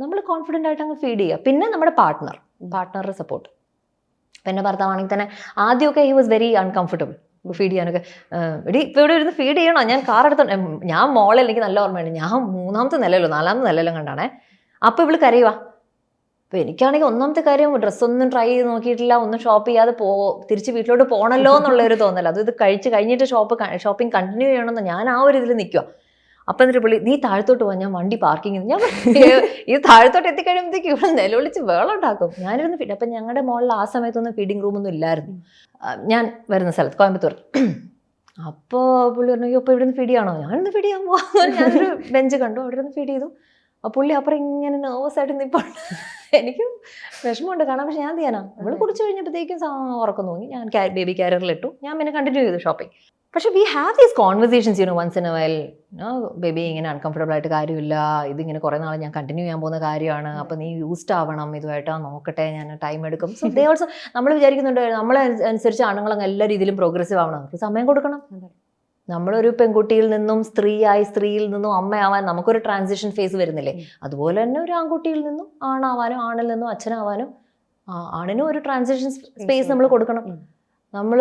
S1: നമ്മൾ കോൺഫിഡൻ്റ് ആയിട്ട് അങ്ങ് ഫീഡ് ചെയ്യുക. പിന്നെ നമ്മുടെ പാർട്ട്ണറുടെ സപ്പോർട്ട്. ഇപ്പം എൻ്റെ ഭർത്താവാണെങ്കിൽ തന്നെ ആദ്യമൊക്കെ he was very uncomfortable feed ചെയ്യാനൊക്കെ. ഇപ്പോൾ ഇവിടെ ഇരുന്ന് ഫീഡ് ചെയ്യണോ? ഞാൻ കാർ എടുത്തോ, ഞാൻ മോളെ എനിക്ക് നല്ല ഓർമ്മയുണ്ട്, ഞാൻ 3ാമത്തെ നിലയിലോ 4ാമത്തെ നിലയിലോ കണ്ടാണേ. അപ്പോൾ ഇവള് കരയുവാ. അപ്പോൾ എനിക്കാണെങ്കിൽ ഒന്നാമത്തെ കാര്യം ഡ്രസ്സൊന്നും ട്രൈ ചെയ്ത് നോക്കിയിട്ടില്ല, ഒന്നും ഷോപ്പ് ചെയ്യാതെ തിരിച്ച് വീട്ടിലോട്ട് പോകണല്ലോ എന്നുള്ളൊരു തോന്നല. ഇത് കഴിഞ്ഞിട്ട് ഷോപ്പിംഗ് കണ്ടിന്യൂ ചെയ്യണമെന്ന് ഞാൻ ആ ഒരു ഇതിൽ നിൽക്കുക. അപ്പം എന്നിട്ട് പുള്ളി നീ താഴത്തോട്ട് പോകാൻ, ഞാൻ വണ്ടി പാർക്കിംഗ്, ഞാൻ ഈ താഴത്തോട്ട് എത്തിക്കഴിയുമ്പോഴത്തേക്ക് ഇവിടെ നിലവിളിച്ച് വേളം ഉണ്ടാക്കും. ഞാനിരുന്ന് ഫീഡ്. അപ്പം ഞങ്ങളുടെ മോളിൽ ആ സമയത്തൊന്നും ഫീഡിങ് റൂമൊന്നും ഇല്ലായിരുന്നു, ഞാൻ വരുന്ന സ്ഥലത്ത് കോയമ്പത്തൂർ. അപ്പോൾ പുള്ളി പറഞ്ഞു ഇപ്പോൾ ഇവിടെ നിന്ന് ഫീഡ് ചെയ്യണോ? ഞാനിന്ന് ഫീഡ് ചെയ്യാൻ പോകാം. ഞാനൊരു ബെഞ്ച് കണ്ടു, അവിടെ നിന്ന് ഫീഡ് ചെയ്തു. ആ പുള്ളി അപ്പുറം ഇങ്ങനെ നെർവസ് ആയിട്ട് നിൽപ്പുണ്ട്. എനിക്കും വിഷമമുണ്ട് കാണാൻ, പക്ഷെ ഞാൻ ചെയ്യാനാ. നമ്മൾ കുടിച്ചു കഴിഞ്ഞപ്പോഴത്തേക്കും ഉറക്കം തോന്നി, ഞാൻ ബേബി ക്യാരിയറിലിട്ടു, ഞാൻ പിന്നെ കണ്ടിന്യൂ ചെയ്തു ഷോപ്പിംഗ്. പക്ഷെ we have these conversations once in a while. Baby ഇങ്ങനെ അൺകംഫർട്ടബിൾ ആയിട്ട് കാര്യമില്ല, ഇതിങ്ങനെ കുറേ നാൾ ഞാൻ കണ്ടിന്യൂ ചെയ്യാൻ പോകുന്ന കാര്യമാണ്, അപ്പോൾ നീ യൂസ്ഡ് ആവണം ഇതുമായിട്ടാ, നോക്കട്ടെ, ഞാൻ ടൈം എടുക്കും. സോ ദേ ഓൾസോ നമ്മൾ വിചാരിക്കുന്നുണ്ട് നമ്മളെ അനുസരിച്ച് ആണുങ്ങളങ്ങ് എല്ലാ രീതിയിലും പ്രോഗ്രസീവ് ആവണം, നമുക്ക് സമയം കൊടുക്കണം. നമ്മളൊരു പെൺകുട്ടിയിൽ നിന്നും സ്ത്രീയിൽ നിന്നും അമ്മയാവാൻ നമുക്കൊരു ട്രാൻസിഷൻ ഫേസ് വരുന്നില്ലേ, അതുപോലെ തന്നെ ഒരു ആൺകുട്ടിയിൽ നിന്നും ആണാവാനും ആണിൽ നിന്നും അച്ഛനാവാനും ആണിനും ഒരു ട്രാൻസിഷൻ സ്പേസ് നമ്മൾ കൊടുക്കണം. നമ്മൾ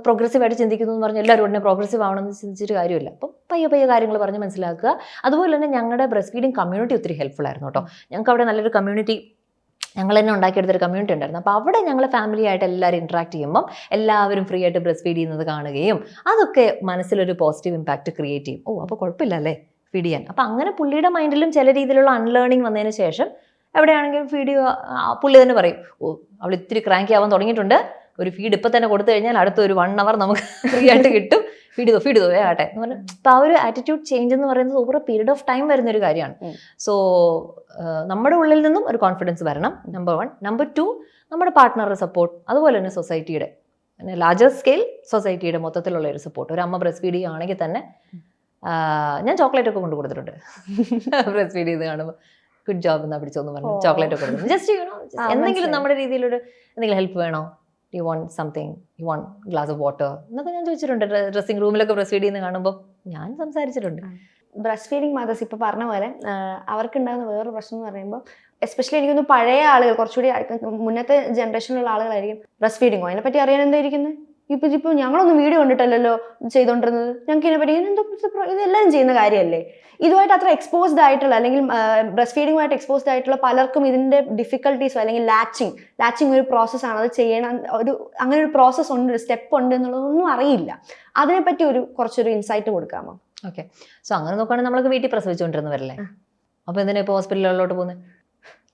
S1: പ്രോഗ്രസീവായിട്ട് ചിന്തിക്കുന്നു എന്ന് പറഞ്ഞാൽ എല്ലാവരും ഉടനെ പ്രോഗ്രസീവ് ആവണമെന്ന് ചിന്തിച്ചിട്ട് കാര്യമില്ല. അപ്പം പയ്യെ പയ്യെ കാര്യങ്ങൾ പറഞ്ഞ് മനസ്സിലാക്കുക. അതുപോലെ തന്നെ ഞങ്ങളുടെ ബ്രസ്റ്റ് ഫീഡിങ് കമ്മ്യൂണിറ്റി ഒത്തിരി ഹെൽപ്ഫുൾ ആയിരുന്നു കേട്ടോ. ഞങ്ങൾക്ക് അവിടെ നല്ലൊരു കമ്മ്യൂണിറ്റി, ഞങ്ങൾ തന്നെ ഉണ്ടാക്കിയെടുത്തൊരു കമ്മ്യൂണിറ്റി ഉണ്ടായിരുന്നു. അപ്പോൾ അവിടെ ഞങ്ങൾ ഫാമിലി ആയിട്ട് എല്ലാവരും ഇൻട്രാക്ട് ചെയ്യുമ്പം എല്ലാവരും ഫ്രീ ആയിട്ട് ബ്രസ്റ്റ് ഫീഡ് ചെയ്യുന്നത് കാണുകയും അതൊക്കെ മനസ്സിലൊരു പോസിറ്റീവ് ഇമ്പാക്റ്റ് ക്രിയേറ്റ് ചെയ്യും. അപ്പോൾ കുഴപ്പമില്ല അല്ലേ ഫീഡ് ചെയ്യാൻ. അപ്പോൾ അങ്ങനെ പുള്ളിയുടെ മൈൻഡിലും ചില രീതിയിലുള്ള അൺലേണിംഗ് വന്നതിന് ശേഷം എവിടെയാണെങ്കിലും ഫീഡ് ചെയ്യുക, പുള്ളി തന്നെ പറയും, അവൾ ഇത്തിരി ക്രാങ്കി ആവാൻ തുടങ്ങിയിട്ടുണ്ട്, ഒരു ഫീഡ് ഇപ്പം തന്നെ കൊടുത്തു കഴിഞ്ഞാൽ അടുത്ത ഒരു 1 hour നമുക്ക് ഫ്രീ ആയിട്ട് കിട്ടും, ഫീഡ് ചെയ്തോ ആട്ടെ എന്ന് പറഞ്ഞാൽ. അപ്പോൾ ആ ഒരു ആറ്റിറ്റ്യൂഡ് ചേഞ്ച് എന്ന് പറയുന്നത് over A period of time വരുന്നൊരു കാര്യമാണ്. സോ നമ്മുടെ ഉള്ളിൽ നിന്നും ഒരു കോൺഫിഡൻസ് വരണം, നമ്പർ 1. നമ്പർ 2, നമ്മുടെ പാർട്ട്ണറുടെ സപ്പോർട്ട്, അതുപോലെ തന്നെ സൊസൈറ്റിയുടെ ലാർജർ സ്കെയിൽ സൊസൈറ്റിയുടെ മൊത്തത്തിലുള്ള ഒരു സപ്പോർട്ട്. ഒരു അമ്മ ബ്രസ്റ്റ് ഫീഡ് ചെയ്യുകയാണെങ്കിൽ തന്നെ ഞാൻ ചോക്ലേറ്റ് ഒക്കെ കൊണ്ടു കൊടുത്തിട്ടുണ്ട് ബ്രസ്റ്റ് ഫീഡ് ചെയ്ത് കാണുമ്പോൾ. ഗുഡ് ജോബ് എന്നാ പിടിച്ചോന്ന് പറഞ്ഞു ചോക്ലേറ്റ് ഒക്കെ കൊടുക്കുന്നു. ജസ്റ്റ് എന്തെങ്കിലും നമ്മുടെ രീതിയിലൊരു എന്തെങ്കിലും ഹെൽപ്പ് വേണോ, you want something, you want glass of water എന്നൊക്കെ ഞാൻ ചോദിച്ചിട്ടുണ്ട്. ഡ്രസ്സിംഗ് റൂമിലൊക്കെ ബ്രസ്റ്റ് ഫീഡ് ചെയ്യുന്ന കാണുമ്പോൾ ഞാൻ സംസാരിച്ചിട്ടുണ്ട്.
S2: ബ്രസ്റ്റ് ഫീഡിങ് മദേഴ്സ് ഇപ്പോൾ പറഞ്ഞ പോലെ അവർക്കുണ്ടാകുന്ന വേറൊരു പ്രശ്നം എന്ന് പറയുമ്പോൾ, എസ്പെഷ്യലി എനിക്കൊന്ന് പഴയ ആളുകൾ, കുറച്ചുകൂടി മുന്നത്തെ ജനറേഷനിലുള്ള ആളുകളായിരിക്കും ബ്രസ്റ്റ് ഫീഡിങ്ങോ അതിനെപ്പറ്റി അറിയാൻ എന്തായിരിക്കുന്നത്. ഇപ്പോൾ ഞങ്ങളൊന്നും വീഡിയോ കണ്ടിട്ടല്ലോ ചെയ്തുകൊണ്ടിരുന്നത്, ഞങ്ങൾക്ക് ഇതിനെപ്പറ്റി ഇതെല്ലാം ചെയ്യുന്ന കാര്യമല്ലേ. ഇതുമായിട്ട് അത്ര എക്സ്പോസ്ഡ് ആയിട്ടുള്ള, അല്ലെങ്കിൽ ബ്രസ്റ്റ് ഫീഡിങ്ങുമായിട്ട് എക്സ്പോസ്ഡ് ആയിട്ടുള്ള പലർക്കും ഇതിൻ്റെ ഡിഫിക്കൽട്ടീസോ അല്ലെങ്കിൽ ലാച്ചിങ് ഒരു പ്രോസസ്സാണ്, അത് ചെയ്യണം, അങ്ങനെ ഒരു പ്രോസസ്സ് ഉണ്ട്, ഒരു സ്റ്റെപ്പ് ഉണ്ട് എന്നുള്ളതൊന്നും അറിയില്ല. അതിനെപ്പറ്റി കുറച്ചൊരു ഇൻസൈറ്റ് കൊടുക്കാമോ?
S1: ഓക്കെ. സോ അങ്ങനെ നോക്കുകയാണെങ്കിൽ നമ്മളൊക്കെ വീട്ടിൽ പ്രസവിച്ചുകൊണ്ടിരുന്നവരല്ലേ, അപ്പോൾ എന്തിനാ ഇപ്പോൾ ഹോസ്പിറ്റലുകളിലോട്ട് പോകുന്നത്?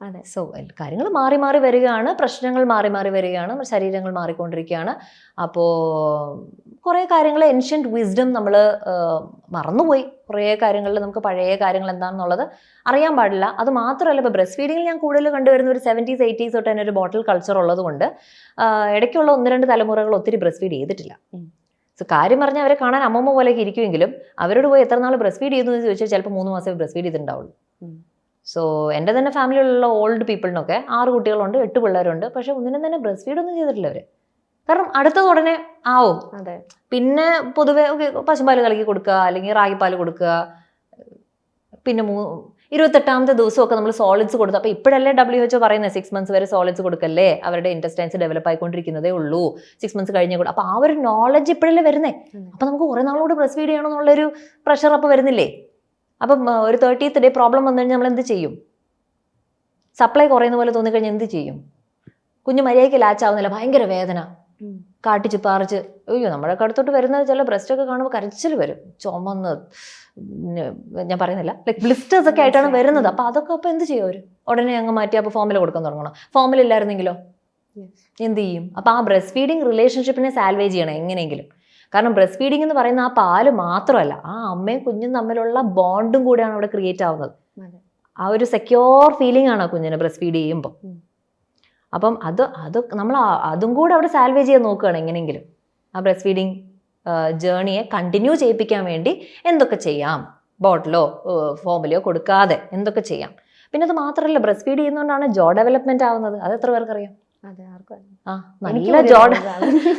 S2: അതെ.
S1: സോ കാര്യങ്ങൾ മാറി മാറി വരികയാണ്, പ്രശ്നങ്ങൾ മാറി മാറി വരികയാണ്, ശരീരങ്ങൾ മാറിക്കൊണ്ടിരിക്കുകയാണ്. അപ്പോൾ കുറേ കാര്യങ്ങൾ ഏൻഷ്യൻറ്റ് വിസ്ഡം നമ്മൾ മറന്നുപോയി. കുറേ കാര്യങ്ങളിൽ നമുക്ക് പഴയ കാര്യങ്ങൾ എന്താണെന്നുള്ളത് അറിയാൻ പാടില്ല. അത് മാത്രമല്ല, ഇപ്പോൾ ബ്രസ്റ്റ് ഫീഡിങ്ങിൽ ഞാൻ കൂടുതൽ കണ്ടുവരുന്ന ഒരു 70s 80s തൊട്ട് തന്നെ ഒരു ബോട്ടിൽ കൾച്ചർ ഉള്ളത് കൊണ്ട് ഇടയ്ക്കുള്ള 1-2 തലമുറകൾ ഒത്തിരി ബ്രസ്റ്റ് ഫീഡ് ചെയ്തിട്ടില്ല. സോ കാര്യം പറഞ്ഞാൽ അവരെ കാണാൻ അമ്മമ്മ പോലെയൊക്കെ ഇരിക്കുമെങ്കിലും അവരോട് പോയി എത്ര നാൾ ബ്രസ്റ്റ് ഫീഡ് ചെയ്യുന്നു എന്ന് ചോദിച്ചാൽ ചിലപ്പോൾ 3 മാസമേ ബ്രസ്റ്റ് ഫീഡ് ചെയ്തിട്ടുണ്ടാവുള്ളൂ. സോ എൻ്റെ തന്നെ ഫാമിലിയിലുള്ള ഓൾഡ് പീപ്പിളിനൊക്കെ 6 കുട്ടികളുണ്ട്, 8 പിള്ളേരുണ്ട്, പക്ഷെ ഒന്നിനും തന്നെ ബ്രസ്റ്റ് ഫീഡ് ഒന്നും ചെയ്തിട്ടില്ല അവർ. കാരണം അടുത്തത് ഉടനെ ആവും.
S2: അതെ.
S1: പിന്നെ പൊതുവെ പശുപാല് കലക്കി കൊടുക്കുക, അല്ലെങ്കിൽ റാഗിപ്പാൽ കൊടുക്കുക, പിന്നെ 28ാമത്തെ ദിവസമൊക്കെ നമ്മൾ സോളിഡ്സ് കൊടുത്തു. അപ്പോൾ ഇപ്പോഴല്ലേ WHO പറയുന്നത് 6 months വരെ സോളിഡ്സ് കൊടുക്കല്ലേ, അവരുടെ ഇൻറ്റസ്റ്റൈൻസ് ഡെവലപ്പ് ആയിക്കൊണ്ടിരിക്കുന്നതേ ഉള്ളൂ, 6 months കഴിഞ്ഞേ കൂടെ. അപ്പോൾ ആ ഒരു നോളജ് ഇപ്പോഴല്ലേ വരുന്നേ. അപ്പോൾ നമുക്ക് കുറേ നാളോട് ബ്രസ്റ്റ് ഫീഡ് ചെയ്യണമെന്നുള്ളൊരു പ്രഷർ അപ്പോൾ വരുന്നില്ലേ. അപ്പം ഒരു 30th day പ്രോബ്ലം വന്നു കഴിഞ്ഞാൽ നമ്മൾ എന്ത് ചെയ്യും? സപ്ലൈ കുറയുന്ന പോലെ തോന്നിക്കഴിഞ്ഞാൽ എന്ത് ചെയ്യും? കുഞ്ഞ് മര്യാദയ്ക്ക് ലാച്ചാവുന്നില്ല, ഭയങ്കര വേദന, കാട്ടിച്ച് പാറിച്ച്, അയ്യോ നമ്മുടെ അടുത്തോട്ട് വരുന്നത് ചില ബ്രസ്റ്റൊക്കെ കാണുമ്പോൾ കരച്ചിൽ വരും, ചുമന്ന്, ഞാൻ പറയുന്നില്ല, ലൈക്ക് ബ്ലിസ്റ്റേഴ്സ് ഒക്കെ ആയിട്ടാണ് വരുന്നത്. അപ്പോൾ അതൊക്കെ അപ്പോൾ എന്ത് ചെയ്യും അവർ? ഉടനെ അങ്ങ് മാറ്റി അപ്പോൾ ഫോമിൽ കൊടുക്കാൻ തുടങ്ങണം. ഫോമിലില്ലായിരുന്നെങ്കിലോ എന്ത് ചെയ്യും? അപ്പോൾ ആ ബ്രസ്റ്റ് ഫീഡിങ് റിലേഷൻഷിപ്പിനെ സാൽവേജ് ചെയ്യണം എങ്ങനെയെങ്കിലും. കാരണം ബ്രസ്റ്റ് ഫീഡിങ് എന്ന് പറയുന്ന ആ പാല് മാത്രമല്ല, ആ അമ്മയും കുഞ്ഞും തമ്മിലുള്ള ബോണ്ടും കൂടെയാണ് അവിടെ ക്രിയേറ്റ് ആവുന്നത്. ആ ഒരു സെക്യൂർ ഫീലിംഗ് ആണ് ആ കുഞ്ഞിനെ ബ്രസ്റ്റ് ഫീഡ് ചെയ്യുമ്പോൾ. അപ്പം അത് നമ്മൾ അതും കൂടെ അവിടെ സാൽവേജ് ചെയ്യാൻ നോക്കുകയാണ് എങ്ങനെയെങ്കിലും. ആ ബ്രസ്റ്റ് ഫീഡിങ് ജേർണിയെ കണ്ടിന്യൂ ചെയ്യിപ്പിക്കാൻ വേണ്ടി എന്തൊക്കെ ചെയ്യാം, ബോട്ടിലോ ഫോമിലോ കൊടുക്കാതെ എന്തൊക്കെ ചെയ്യാം. പിന്നെ അത് മാത്രമല്ല, ബ്രസ്റ്റ് ഫീഡ് ചെയ്യുന്നതുകൊണ്ടാണ് ജോ ഡെവലപ്മെന്റ് ആവുന്നത്. അത് എത്ര പേർക്കറിയാം?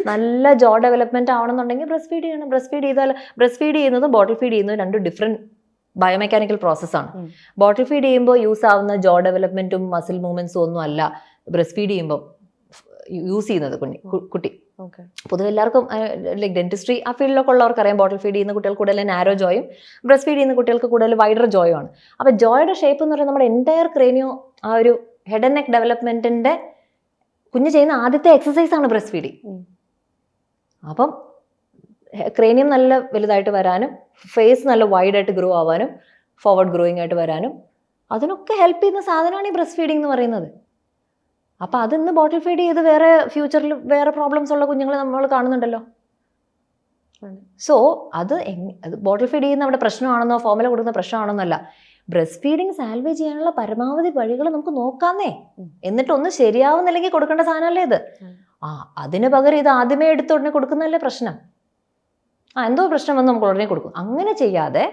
S1: നല്ല ജോ ഡെവലപ്മെന്റ് ആവണമെന്നുണ്ടെങ്കിൽ ബ്രസ്റ്റ് ഫീഡ് ചെയ്യണം. ബ്രസ്റ്റ് ഫീഡ് ചെയ്യുന്നതും ബോട്ടിൽ ഫീഡ് ചെയ്യുന്നതും 2 ഡിഫറെന്റ് ബയോമെക്കാനിക്കൽ പ്രോസസ്സാണ്. ബോട്ടിൽ ഫീഡ് ചെയ്യുമ്പോൾ യൂസ് ആവുന്ന ജോ ഡെവലപ്മെന്റും മസിൽ മൂവ്മെന്റ്സും ഒന്നും അല്ല ബ്രസ്റ്റ് ഫീഡ് ചെയ്യുമ്പോൾ യൂസ് ചെയ്യുന്നത് കുട്ടി. പൊതുവെ എല്ലാവർക്കും ലൈക്ക് ഡെന്റിസ്ട്രി ആ ഫീൽഡിലൊക്കെ ഉള്ളവർക്ക് അറിയാം, ബോട്ടിൽ ഫീഡ് ചെയ്യുന്ന കുട്ടികൾ കൂടുതൽ നാരോ ജോയും ബ്രസ്റ്റ് ഫീഡ് ചെയ്യുന്ന കുട്ടികൾക്ക് കൂടുതൽ വൈഡർ ജോയും ആണ്. അപ്പോൾ ജോയുടെ ഷേപ്പ് എന്ന് പറയുന്നത് നമ്മുടെ എൻറ്റയർ ക്രേനിയോ, ആ ഒരു ഹെഡ് ആൻഡ് നെക്ക് ഡെവലപ്മെന്റിന്റെ കുഞ്ഞ് ചെയ്യുന്ന ആദ്യത്തെ എക്സസൈസ് ആണ് ബ്രസ്റ്റ് ഫീഡിങ്. അപ്പം ക്രേനിയം നല്ല വലുതായിട്ട് വരാനും, ഫേസ് നല്ല വൈഡായിട്ട് ഗ്രോ ആവാനും, ഫോർവേഡ് ഗ്രോയിങ് ആയിട്ട് വരാനും അതിനൊക്കെ ഹെൽപ്പ് ചെയ്യുന്ന സാധനമാണ് ഈ ബ്രസ്റ്റ് ഫീഡിങ് എന്ന് പറയുന്നത്. അപ്പോൾ അതിന്ന് ബോട്ടിൽ ഫീഡ് ചെയ്ത് വേറെ ഫ്യൂച്ചറിൽ വേറെ പ്രോബ്ലംസ് ഉള്ള കുഞ്ഞുങ്ങളെ നമ്മൾ കാണുന്നുണ്ടല്ലോ. സോ അത് ബോട്ടിൽ ഫീഡ് ചെയ്യുന്ന അവിടെ പ്രശ്നമാണെന്നോ ഫോർമുല കൊടുക്കുന്ന പ്രശ്നമാണെന്നല്ല, ബ്രസ്റ്റ് ഫീഡിങ് സാൽവേജ് ചെയ്യാനുള്ള പരമാവധി വഴികൾ നമുക്ക് നോക്കാന്നേ. എന്നിട്ടൊന്നും ശരിയാവുന്നില്ലെങ്കിൽ കൊടുക്കേണ്ട സാധനമല്ലേ ഇത്. അതിന് പകരം ഇത് ആദ്യമേ എടുത്ത് ഉടനെ കൊടുക്കുന്നതല്ലേ പ്രശ്നം. എന്തോ പ്രശ്നം വന്ന് നമുക്ക് ഉടനെ കൊടുക്കും. അങ്ങനെ ചെയ്യാതെ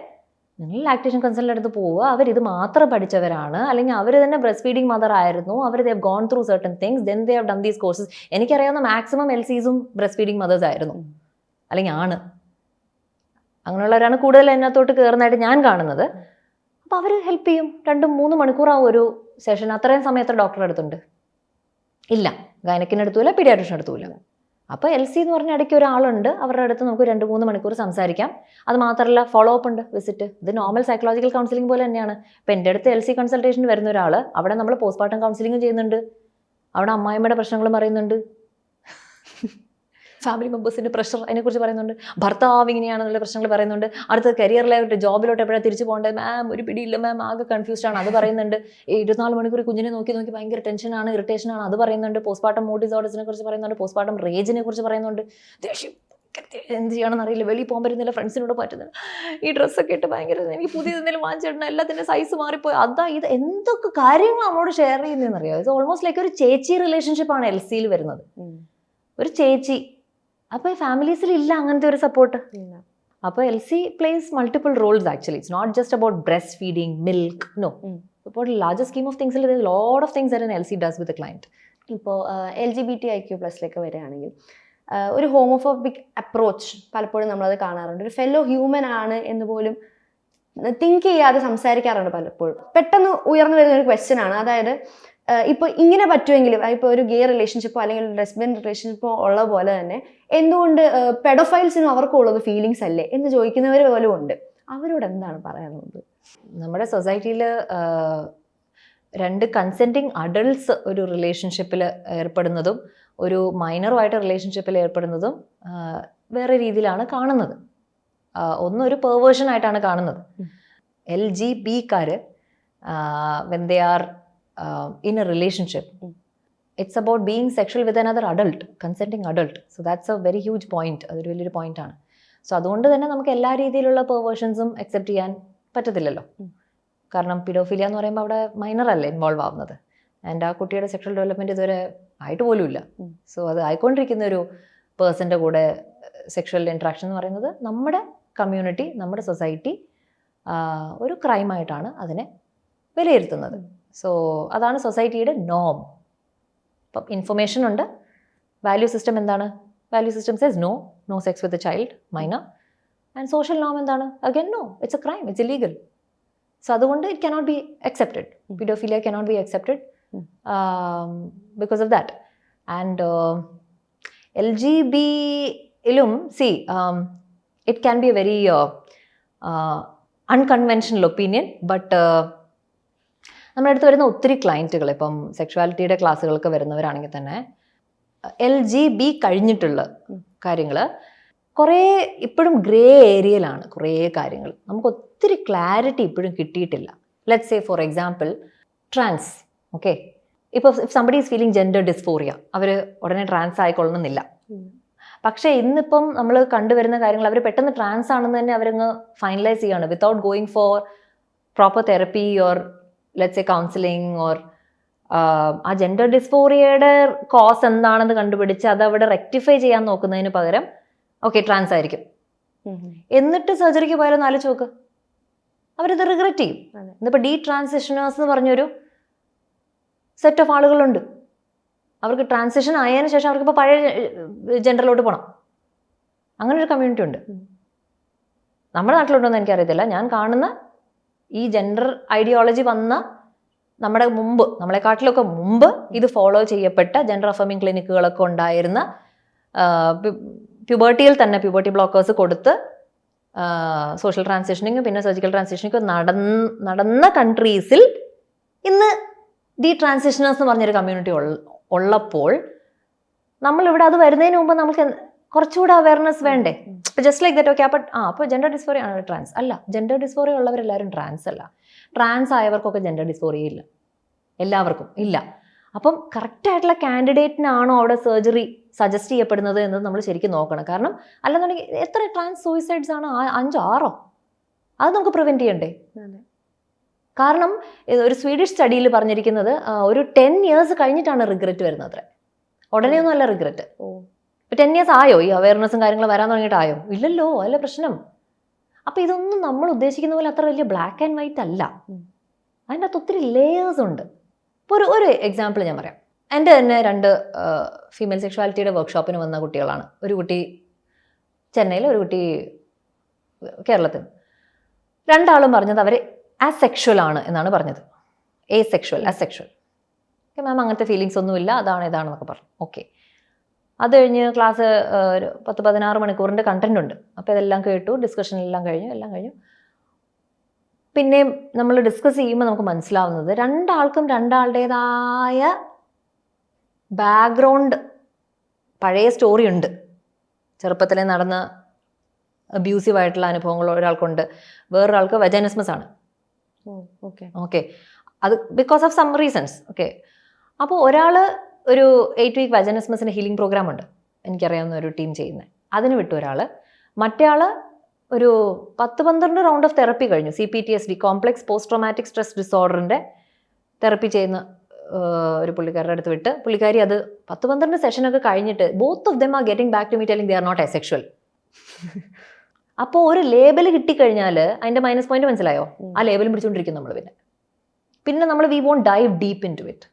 S1: നിങ്ങൾ ലാക്ടേഷൻ കൺസൾട്ടൻ്റ് അടുത്ത് പോവുക, അവരിത് മാത്രം പഠിച്ചവരാണ്, അല്ലെങ്കിൽ അവർ തന്നെ ബ്രസ്റ്റ് ഫീഡിങ് മദർ ആയിരുന്നു, അവർ they have gone through certain things, then they have done these courses. എനിക്കറിയാവുന്ന മാക്സിമം LCസും ബ്രസ്റ്റ് ഫീഡിങ് മദേഴ്സ് ആയിരുന്നു, അല്ലെങ്കിൽ ആണ്. അങ്ങനെയുള്ളവരാണ് കൂടുതൽ അതിനകത്തോട്ട് കയറുന്നതായിട്ട് ഞാൻ കാണുന്നത്. അപ്പോൾ അവർ ഹെൽപ്പ് ചെയ്യും. 2-3 മണിക്കൂറാവും ഒരു സെഷൻ. അത്രയും സമയം എത്ര ഡോക്ടറുടെ അടുത്തുണ്ട്? ഇല്ല. ഗൈനക്കിൻ്റെ അടുത്തുമില്ല, പീഡിയാട്രിഷ്യൻ അടുത്തുമില്ല. അപ്പോൾ LC എന്ന് പറഞ്ഞ ഇടയ്ക്ക് ഒരാളുണ്ട്, അവരുടെ അടുത്ത് നമുക്ക് 2-3 മണിക്കൂർ സംസാരിക്കാം. അത് മാത്രമല്ല ഫോളോ അപ്പ് ഉണ്ട്, വിസിറ്റ്. ഇത് നോർമൽ സൈക്കോളജിക്കൽ കൗൺസിലിംഗ് പോലെ തന്നെയാണ്. ഇപ്പം എൻ്റെ അടുത്ത് LC കൺസൾട്ടേഷൻ വരുന്ന ഒരാൾ, അവിടെ നമ്മൾ പോസ്റ്റ്മോർട്ടം കൗൺസിലിംഗ് ചെയ്യുന്നുണ്ട്, അവിടെ അമ്മായിമ്മയുടെ പ്രശ്നങ്ങൾ പറയുന്നുണ്ട്, ഫാമിലി മെമ്പേഴ്സിൻ്റെ പ്രഷർ അതിനെക്കുറിച്ച് പറയുന്നുണ്ട്, ഭർത്താവ് ഇങ്ങനെയാണെന്നുള്ള പ്രശ്നങ്ങൾ പറയുന്നുണ്ട്, അടുത്ത കരിയറിലായിട്ട് ജോബിലോട്ട് എപ്പോഴാണ് തിരിച്ചു പോകേണ്ടത്, മാം ഒരു പിടിയില്ല മാം, ആകെ കൺഫ്യൂസ്ഡ് ആണ്, അത് പറയുന്നുണ്ട്. 24 മണിക്കൂർ കുഞ്ഞിനെ നോക്കി ഭയങ്കര ടെൻഷനാണ്, ഇറിറ്റേഷനാണ്, അത് പറയുന്നുണ്ട്. പോസ്റ്റ്മോർട്ടം മൂഡ് ഡിസോർഡേഴ്സിനെ കുറിച്ച് പറയുന്നുണ്ട്, പോസ്റ്റ്മോർട്ടം റേജിനെ കുറിച്ച് പറയുന്നുണ്ട്, ദേഷ്യം എന്ത് ചെയ്യണമെന്ന് അറിയില്ല, വെളിയിൽ പോകാൻ പറ്റുന്നില്ല, ഫ്രണ്ട്സിനോട് പറ്റുന്നില്ല, ഈ ഡ്രസ്സൊക്കെ ഇട്ട് ഭയങ്കര എനിക്ക് പുതിയ എന്തെങ്കിലും വാങ്ങിച്ചിടണം, എല്ലാത്തിൻ്റെ സൈസ് മാറിപ്പോയി, അതാ ഇത് എന്തൊക്കെ കാര്യങ്ങൾ നമ്മളോട് ഷെയർ ചെയ്യുന്നതെന്ന് അറിയാം. ഇത് ഓൾമോസ്റ്റ് ലൈക്ക് ഒരു ചേച്ചി റിലേഷൻഷിപ്പാണ് LCയിൽ വരുന്നത്, ഒരു ചേച്ചി. അപ്പോൾ ഫാമിലീസിൽ ഇല്ല അങ്ങനത്തെ ഒരു സപ്പോർട്ട്. അപ്പോൾ LC plays multiple roles actually. It's not just about breast feeding, milk, no. ഇപ്പോൾ ലാർജർ സ്കീം ഓഫ് തിങ്സിൽ lot of things that LC does with a client.
S2: ഇപ്പോൾ LGBTIQ+ വരികയാണെങ്കിൽ ഒരു ഹോമോഫോബിക് അപ്രോച്ച് പലപ്പോഴും നമ്മളത് കാണാറുണ്ട്. ഒരു ഫെല്ലോ ഹ്യൂമൻ ആണ് എന്ന് പോലും തിങ്ക് ചെയ്യാതെ സംസാരിക്കാറുണ്ട് പലപ്പോഴും. പെട്ടെന്ന് ഉയർന്നു വരുന്ന ഒരു ക്വസ്റ്റ്യൻ ആണ്, അതായത് ഇപ്പോൾ ഇങ്ങനെ പറ്റുമെങ്കിലും, ഇപ്പോൾ ഒരു ഗേ റിലേഷൻഷിപ്പോ അല്ലെങ്കിൽ ഒരു ലെസ്ബിയൻ റിലേഷൻഷിപ്പോ ഉള്ള പോലെ തന്നെ എന്തുകൊണ്ട് പെഡോഫൈൽസിനും അവർക്കുള്ളത് ഫീലിങ്സ് അല്ലേ എന്ന് ചോദിക്കുന്നവർ പോലും ഉണ്ട്. അവരോട് എന്താണ് പറയാനുള്ളത്?
S1: നമ്മുടെ സൊസൈറ്റിയിൽ 2 കൺസെൻറ്റിങ് അഡൾട്ട്സ് ഒരു റിലേഷൻഷിപ്പിൽ ഏർപ്പെടുന്നതും ഒരു മൈനറുമായിട്ട് റിലേഷൻഷിപ്പിൽ ഏർപ്പെടുന്നതും വേറെ രീതിയിലാണ് കാണുന്നത്. ഒന്നൊരു പെർവേർഷനായിട്ടാണ് കാണുന്നത്. LGB-കാർ when they are in a relationship, it's about being sexual with another adult, consenting adult. So that's a very huge point. അതൊരു വലിയൊരു പോയിന്റാണ്. സോ അതുകൊണ്ട് തന്നെ നമുക്ക് എല്ലാ രീതിയിലുള്ള പെർവേർഷൻസും അക്സെപ്റ്റ് ചെയ്യാൻ പറ്റത്തില്ലല്ലോ. കാരണം പിഡോഫിലിയ എന്ന് പറയുമ്പോൾ അവിടെ മൈനർ അല്ലേ ഇൻവോൾവ് ആവുന്നത്, ആൻഡ് ആ കുട്ടിയുടെ സെക്ഷൽ ഡെവലപ്മെൻറ്റ് ഇതുവരെ ആയിട്ട് പോലുമില്ല. സോ അത് ആയിക്കൊണ്ടിരിക്കുന്ന ഒരു പേഴ്സൻ്റെ കൂടെ സെക്ഷൽ ഇൻട്രാക്ഷൻ എന്ന് പറയുന്നത് നമ്മുടെ കമ്മ്യൂണിറ്റി, നമ്മുടെ സൊസൈറ്റി ഒരു ക്രൈമായിട്ടാണ് അതിനെ വിലയിരുത്തുന്നത്. സോ അതാണ് സൊസൈറ്റിയുടെ നോം. അപ്പം ഇൻഫർമേഷൻ ഉണ്ട്, വാല്യൂ സിസ്റ്റം എന്താണ്? Value system says no sex with a child, minor. And social നോം എന്താണ്? Again no, it's a crime, it's illegal. So അതുകൊണ്ട് it cannot be accepted. Paedophilia cannot be accepted because of that. And LGB-യിലും it can be a very unconventional opinion, but നമ്മുടെ അടുത്ത് വരുന്ന ഒത്തിരി ക്ലയൻറ്റുകൾ, ഇപ്പം സെക്ഷുവാലിറ്റിയുടെ ക്ലാസ്സുകൾക്ക് വരുന്നവരാണെങ്കിൽ തന്നെ LGB കഴിഞ്ഞിട്ടുള്ള കാര്യങ്ങൾ കുറേ ഇപ്പോഴും ഗ്രേ ഏരിയയിലാണ്. കുറേ കാര്യങ്ങൾ നമുക്ക് ഒത്തിരി ക്ലാരിറ്റി ഇപ്പോഴും കിട്ടിയിട്ടില്ല. Let's say for example trans. Okay, ഇപ്പോൾ if somebody is feeling gender dysphoria, അവർ ഉടനെ ട്രാൻസ് ആയിക്കൊള്ളണമെന്നില്ല. പക്ഷേ ഇന്നിപ്പം നമ്മൾ കണ്ടുവരുന്ന കാര്യങ്ങൾ, അവർ പെട്ടെന്ന് ട്രാൻസ് ആണെന്ന് തന്നെ അവരങ്ങ് ഫൈനലൈസ് ചെയ്യാണ് without going for proper therapy or let's A counselling or ആ ജെൻഡർ ഡിസ്ഫോറിയയുടെ കോസ് എന്താണെന്ന് കണ്ടുപിടിച്ച് അത് അവിടെ റെക്ടിഫൈ ചെയ്യാൻ നോക്കുന്നതിന് പകരം ഓക്കെ ട്രാൻസ് ആയിരിക്കും എന്നിട്ട് സർജറിക്ക് പോയാലൊന്ന് ആലോചിച്ച് നോക്ക്, അവരത് റിഗ്രറ്റ് ചെയ്യും. ഇന്നിപ്പോൾ ട്രാൻസിഷനേഴ്സ് എന്ന് പറഞ്ഞൊരു സെറ്റ് ഓഫ് ആളുകളുണ്ട്. അവർക്ക് ട്രാൻസിഷൻ ആയതിനു ശേഷം അവർക്കിപ്പോൾ പഴയ ജെൻഡറിലോട്ട് പോകണം. അങ്ങനെ ഒരു കമ്മ്യൂണിറ്റി ഉണ്ട്. നമ്മുടെ നാട്ടിലുണ്ടോയെന്ന് എനിക്കറിയത്തില്ല. ഞാൻ കാണുന്ന ഈ ജെൻഡർ ഐഡിയോളജി വന്ന നമ്മുടെ മുമ്പ്, നമ്മളെക്കാട്ടിലൊക്കെ മുമ്പ് ഇത് ഫോളോ ചെയ്യപ്പെട്ട ജെൻഡർ അഫർമിംഗ് ക്ലിനിക്കുകളൊക്കെ ഉണ്ടായിരുന്ന, പ്യൂബർട്ടിയിൽ തന്നെ പ്യൂബർട്ടി ബ്ലോക്കേഴ്സ് കൊടുത്ത് സോഷ്യൽ ട്രാൻസിഷനിങ്ങും പിന്നെ സർജിക്കൽ ട്രാൻസിഷനിങ്ങും നടന്ന കൺട്രീസിൽ ഇന്ന് ട്രാൻസിഷനേഴ്സ് എന്ന് പറഞ്ഞൊരു കമ്മ്യൂണിറ്റി ഉള്ളപ്പോൾ നമ്മളിവിടെ അത് വരുന്നതിന് മുമ്പ് നമുക്ക് കുറച്ചുകൂടെ അവയർനെസ് വേണ്ടേ? Just like that. ഓക്കെ, അപ്പോൾ ജെൻഡർ ഡിസ്ഫോറിയ ആണ് ട്രാൻസ് അല്ല. ജെൻഡർ ഡിസ്ഫോറിയ ഉള്ളവരെല്ലാവരും ട്രാൻസ് അല്ല. ട്രാൻസ് ആയവർക്കൊക്കെ ജെൻഡർ ഡിസ്ഫോറിയ ഇല്ല, എല്ലാവർക്കും ഇല്ല. അപ്പം കറക്റ്റായിട്ടുള്ള കാൻഡിഡേറ്റിനാണോ അവിടെ സർജറി സജസ്റ്റ് ചെയ്യപ്പെടുന്നത് എന്നത് നമ്മൾ ശരിക്കും നോക്കണം. കാരണം അല്ലെന്നുണ്ടെങ്കിൽ എത്ര ട്രാൻസ് സൂയിസൈഡ്സ് ആണ്? 5-6 അത് നമുക്ക് പ്രിവെൻറ്റ് ചെയ്യണ്ടേ? കാരണം ഒരു സ്വീഡിഷ് സ്റ്റഡിയിൽ പറഞ്ഞിരിക്കുന്നത് ഒരു 10 years കഴിഞ്ഞിട്ടാണ് റിഗ്രറ്റ് വരുന്നത് അത്ര. ഉടനെയൊന്നും അല്ല റിഗ്രറ്റ്. ഇപ്പം 10 years ആയോ ഈ അവയർനെസ്സും കാര്യങ്ങളും വരാൻ തുടങ്ങിയിട്ടായോ? ഇല്ലല്ലോ, അല്ല പ്രശ്നം. അപ്പം ഇതൊന്നും നമ്മൾ ഉദ്ദേശിക്കുന്ന പോലെ അത്ര വലിയ ബ്ലാക്ക് ആൻഡ് വൈറ്റ് അല്ല. അതിൻ്റെ അകത്ത് ഒത്തിരി ലേയേഴ്സ് ഉണ്ട്. ഇപ്പോൾ ഒരു എക്സാമ്പിൾ ഞാൻ പറയാം. എൻ്റെ തന്നെ 2 ഫീമെയിൽ സെക്ഷുവാലിറ്റിയുടെ വർക്ക്ഷോപ്പിന് വന്ന കുട്ടികളാണ്. ഒരു കുട്ടി ചെന്നൈയിൽ, ഒരു കുട്ടി കേരളത്തിൽ. 2 ആളും പറഞ്ഞത് അവർ അസെക്ഷൽ ആണ് എന്നാണ് പറഞ്ഞത്. അസെക്ഷൽ. ഓക്കെ മാം, അങ്ങനത്തെ ഫീലിങ്സ് ഒന്നുമില്ല, അതാണ് ഇതാണെന്നൊക്കെ പറഞ്ഞു. ഓക്കെ, അത് കഴിഞ്ഞ് ക്ലാസ് ഒരു 10-16 മണിക്കൂറിൻ്റെ കണ്ടന്റ് ഉണ്ട്. അപ്പോൾ ഇതെല്ലാം കേട്ടു, ഡിസ്കഷൻ എല്ലാം കഴിഞ്ഞു. പിന്നെയും നമ്മൾ ഡിസ്കസ് ചെയ്യുമ്പോൾ നമുക്ക് മനസ്സിലാവുന്നത് രണ്ടാൾക്കും രണ്ടാളുടേതായ ബാക്ക്ഗ്രൗണ്ട്, പഴയ സ്റ്റോറി ഉണ്ട്. ചെറുപ്പത്തിലെ നടന്ന അബ്യൂസീവ് ആയിട്ടുള്ള അനുഭവങ്ങൾ ഒരാൾക്കുണ്ട്, വേറൊരാൾക്ക് വജൈനിസ്മസ് ആണ്. ഓക്കെ, അത് because of some reasons. Okay, അപ്പോൾ ഒരാൾ ഒരു 8 വീക്ക് വജൈനിസ്മസിൻ്റെ ഹീലിംഗ് പ്രോഗ്രാം ഉണ്ട്, എനിക്കറിയാവുന്ന ഒരു ടീം ചെയ്യുന്നത്, അതിന് വിട്ടു ഒരാൾ. മറ്റേ ആൾ ഒരു 10-12 റൗണ്ട് ഓഫ് തെറപ്പി കഴിഞ്ഞു. CPTSD, complex post traumatic stress ഡിസോർഡറിൻ്റെ തെറപ്പി ചെയ്യുന്ന ഒരു പുള്ളിക്കാരുടെ അടുത്ത് വിട്ട്, പുള്ളിക്കാരി അത് 10-12 സെഷനൊക്കെ കഴിഞ്ഞിട്ട് both of them are getting back to me telling they are not asexual. അപ്പോൾ ഒരു ലേബൽ കിട്ടിക്കഴിഞ്ഞാൽ അതിൻ്റെ മൈനസ് പോയിന്റ് മനസ്സിലായോ? ആ ലേബലും പിടിച്ചുകൊണ്ടിരിക്കും നമ്മൾ. പിന്നെ നമ്മൾ we want dive deep into it.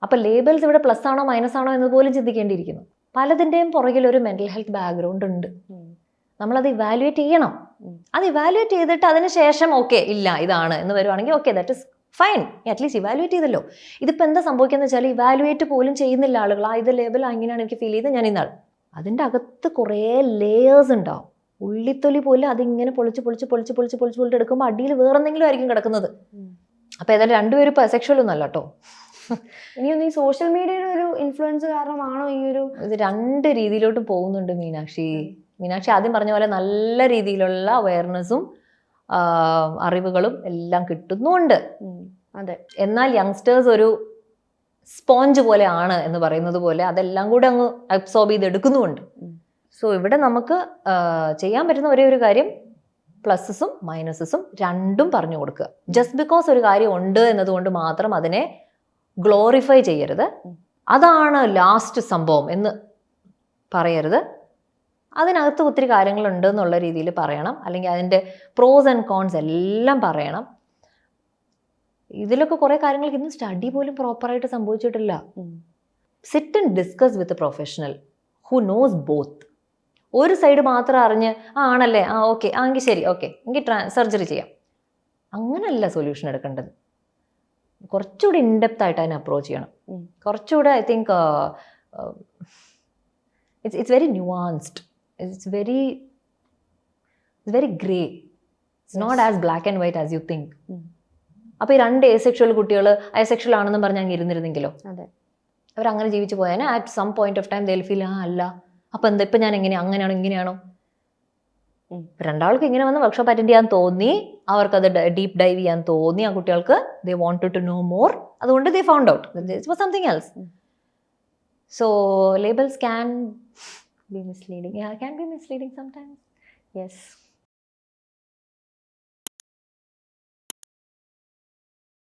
S1: അപ്പോൾ ലേബൽസ് ഇവിടെ പ്ലസ് ആണോ മൈനസ് ആണോ എന്ന് പോലും ചിന്തിക്കേണ്ടിയിരിക്കുന്നു. പലതിൻ്റെയും പുറകിൽ ഒരു മെൻ്റൽ ഹെൽത്ത് ബാക്ക്ഗ്രൗണ്ട് ഉണ്ട്. നമ്മളത് ഇവാലുവേറ്റ് ചെയ്യണം. അത് ഇവാലുവേറ്റ് ചെയ്തിട്ട് അതിന് ശേഷം ഓക്കെ ഇല്ല ഇതാണ് എന്ന് വരുവാണെങ്കിൽ okay, that is fine. At least evaluate ചെയ്തല്ലോ. ഇതിപ്പോൾ എന്താ സംഭവിക്കുന്നത് വെച്ചാൽ ഇവാലുവേറ്റ് പോലും ചെയ്യുന്നില്ല ആളുകൾ. ഇത് ലേബൽ അങ്ങനെയാണ് എനിക്ക് ഫീൽ ചെയ്ത് ഞാൻ ഇന്നാൾ. അതിൻ്റെ അകത്ത് കുറേ ലേയേഴ്സ് ഉണ്ടാവും. ഉള്ളിത്തൊലി പോലെ അതിങ്ങനെ പൊളിച്ച് എടുക്കുമ്പോൾ അടിയിൽ വേറെ എന്തെങ്കിലും ആയിരിക്കും കിടക്കുന്നത്. അപ്പോൾ ഏതായാലും രണ്ടുപേരും ഇപ്പോൾ അസെക്ഷൽ ഒന്നും അല്ല കേട്ടോ.
S2: ഇനിയൊന്ന് ഈ സോഷ്യൽ മീഡിയയുടെ ഒരു ഇൻഫ്ലുവൻസ് കാരണമാണോ ഈ ഒരു
S1: ഇത് രണ്ട് രീതിയിലോട്ട് പോകുന്നുണ്ട് മീനാക്ഷി ആദ്യം പറഞ്ഞ പോലെ നല്ല രീതിയിലുള്ള അവയർനെസ്സും അറിവുകളും എല്ലാം കിട്ടുന്നുണ്ട്.
S2: അതെ,
S1: എന്നാൽ യങ്സ്റ്റേഴ്സ് ഒരു സ്പോഞ്ച് പോലെ ആണ് എന്ന് പറയുന്നത് പോലെ അതെല്ലാം കൂടെ അങ്ങ് അബ്സോർബ് ചെയ്ത് എടുക്കുന്നുമുണ്ട്. സോ ഇവിടെ നമുക്ക് ചെയ്യാൻ പറ്റുന്ന ഒരേ ഒരു കാര്യം പ്ലസസും മൈനസസും രണ്ടും പറഞ്ഞു കൊടുക്കുക. ജസ്റ്റ് ബിക്കോസ് ഒരു കാര്യം ഉണ്ട് എന്നതുകൊണ്ട് മാത്രം അതിനെ ഗ്ലോറിഫൈ ചെയ്യരുത്. അതാണ് ലാസ്റ്റ് സംഭവം എന്ന് പറയരുത്. അതിനകത്ത് ഒത്തിരി കാര്യങ്ങളുണ്ട് എന്നുള്ള രീതിയിൽ പറയണം. അല്ലെങ്കിൽ അതിൻ്റെ പ്രോസ് ആൻഡ് കോൺസ് എല്ലാം പറയണം. ഇതിലൊക്കെ കുറേ കാര്യങ്ങൾക്ക് ഇന്നും സ്റ്റഡി പോലും പ്രോപ്പറായിട്ട് സംഭവിച്ചിട്ടില്ല. Sit and discuss with a professional who knows both. ഒരു സൈഡ് മാത്രം അറിഞ്ഞ് ആണല്ലേ ഓക്കെ എങ്കിൽ ശരി ഓക്കെ എങ്കിൽ സർജറി ചെയ്യാം, അങ്ങനല്ല സൊല്യൂഷൻ എടുക്കേണ്ടത്. കുറച്ചുകൂടി ഇൻഡെപ്ത് ആയിട്ട് അതിനെ അപ്രോച്ച് ചെയ്യണം. കുറച്ചുകൂടെ I think it's very nuanced, it's very grey, it's not as black and white as you think. അപ്പോൾ ഈ രണ്ട് എസെക്ഷൽ കുട്ടികൾ അസെക്ഷൽ ആണെന്നും പറഞ്ഞ് അങ്ങ് ഇരുന്നിരുന്നെങ്കിലോ, അവരങ്ങനെ ജീവിച്ചു പോയാൽ at some point of time they will feel അല്ല അപ്പം എന്താ ഇപ്പം ഞാൻ അങ്ങനെയാണോ ഇങ്ങനെയാണോ. രണ്ടാൾക്ക് ഇങ്ങനെ വന്ന് വർക്ക്ഷോപ്പ് അറ്റൻഡ് ചെയ്യാൻ തോന്നി, അവർക്കത് ഡീപ്പ് ഡൈവ് ചെയ്യാൻ തോന്നി, ആ കുട്ടികൾക്ക് they wanted to know more, അതുകൊണ്ട് they found out it was something else. So labels can be misleading, can be misleading sometimes.
S2: Yes.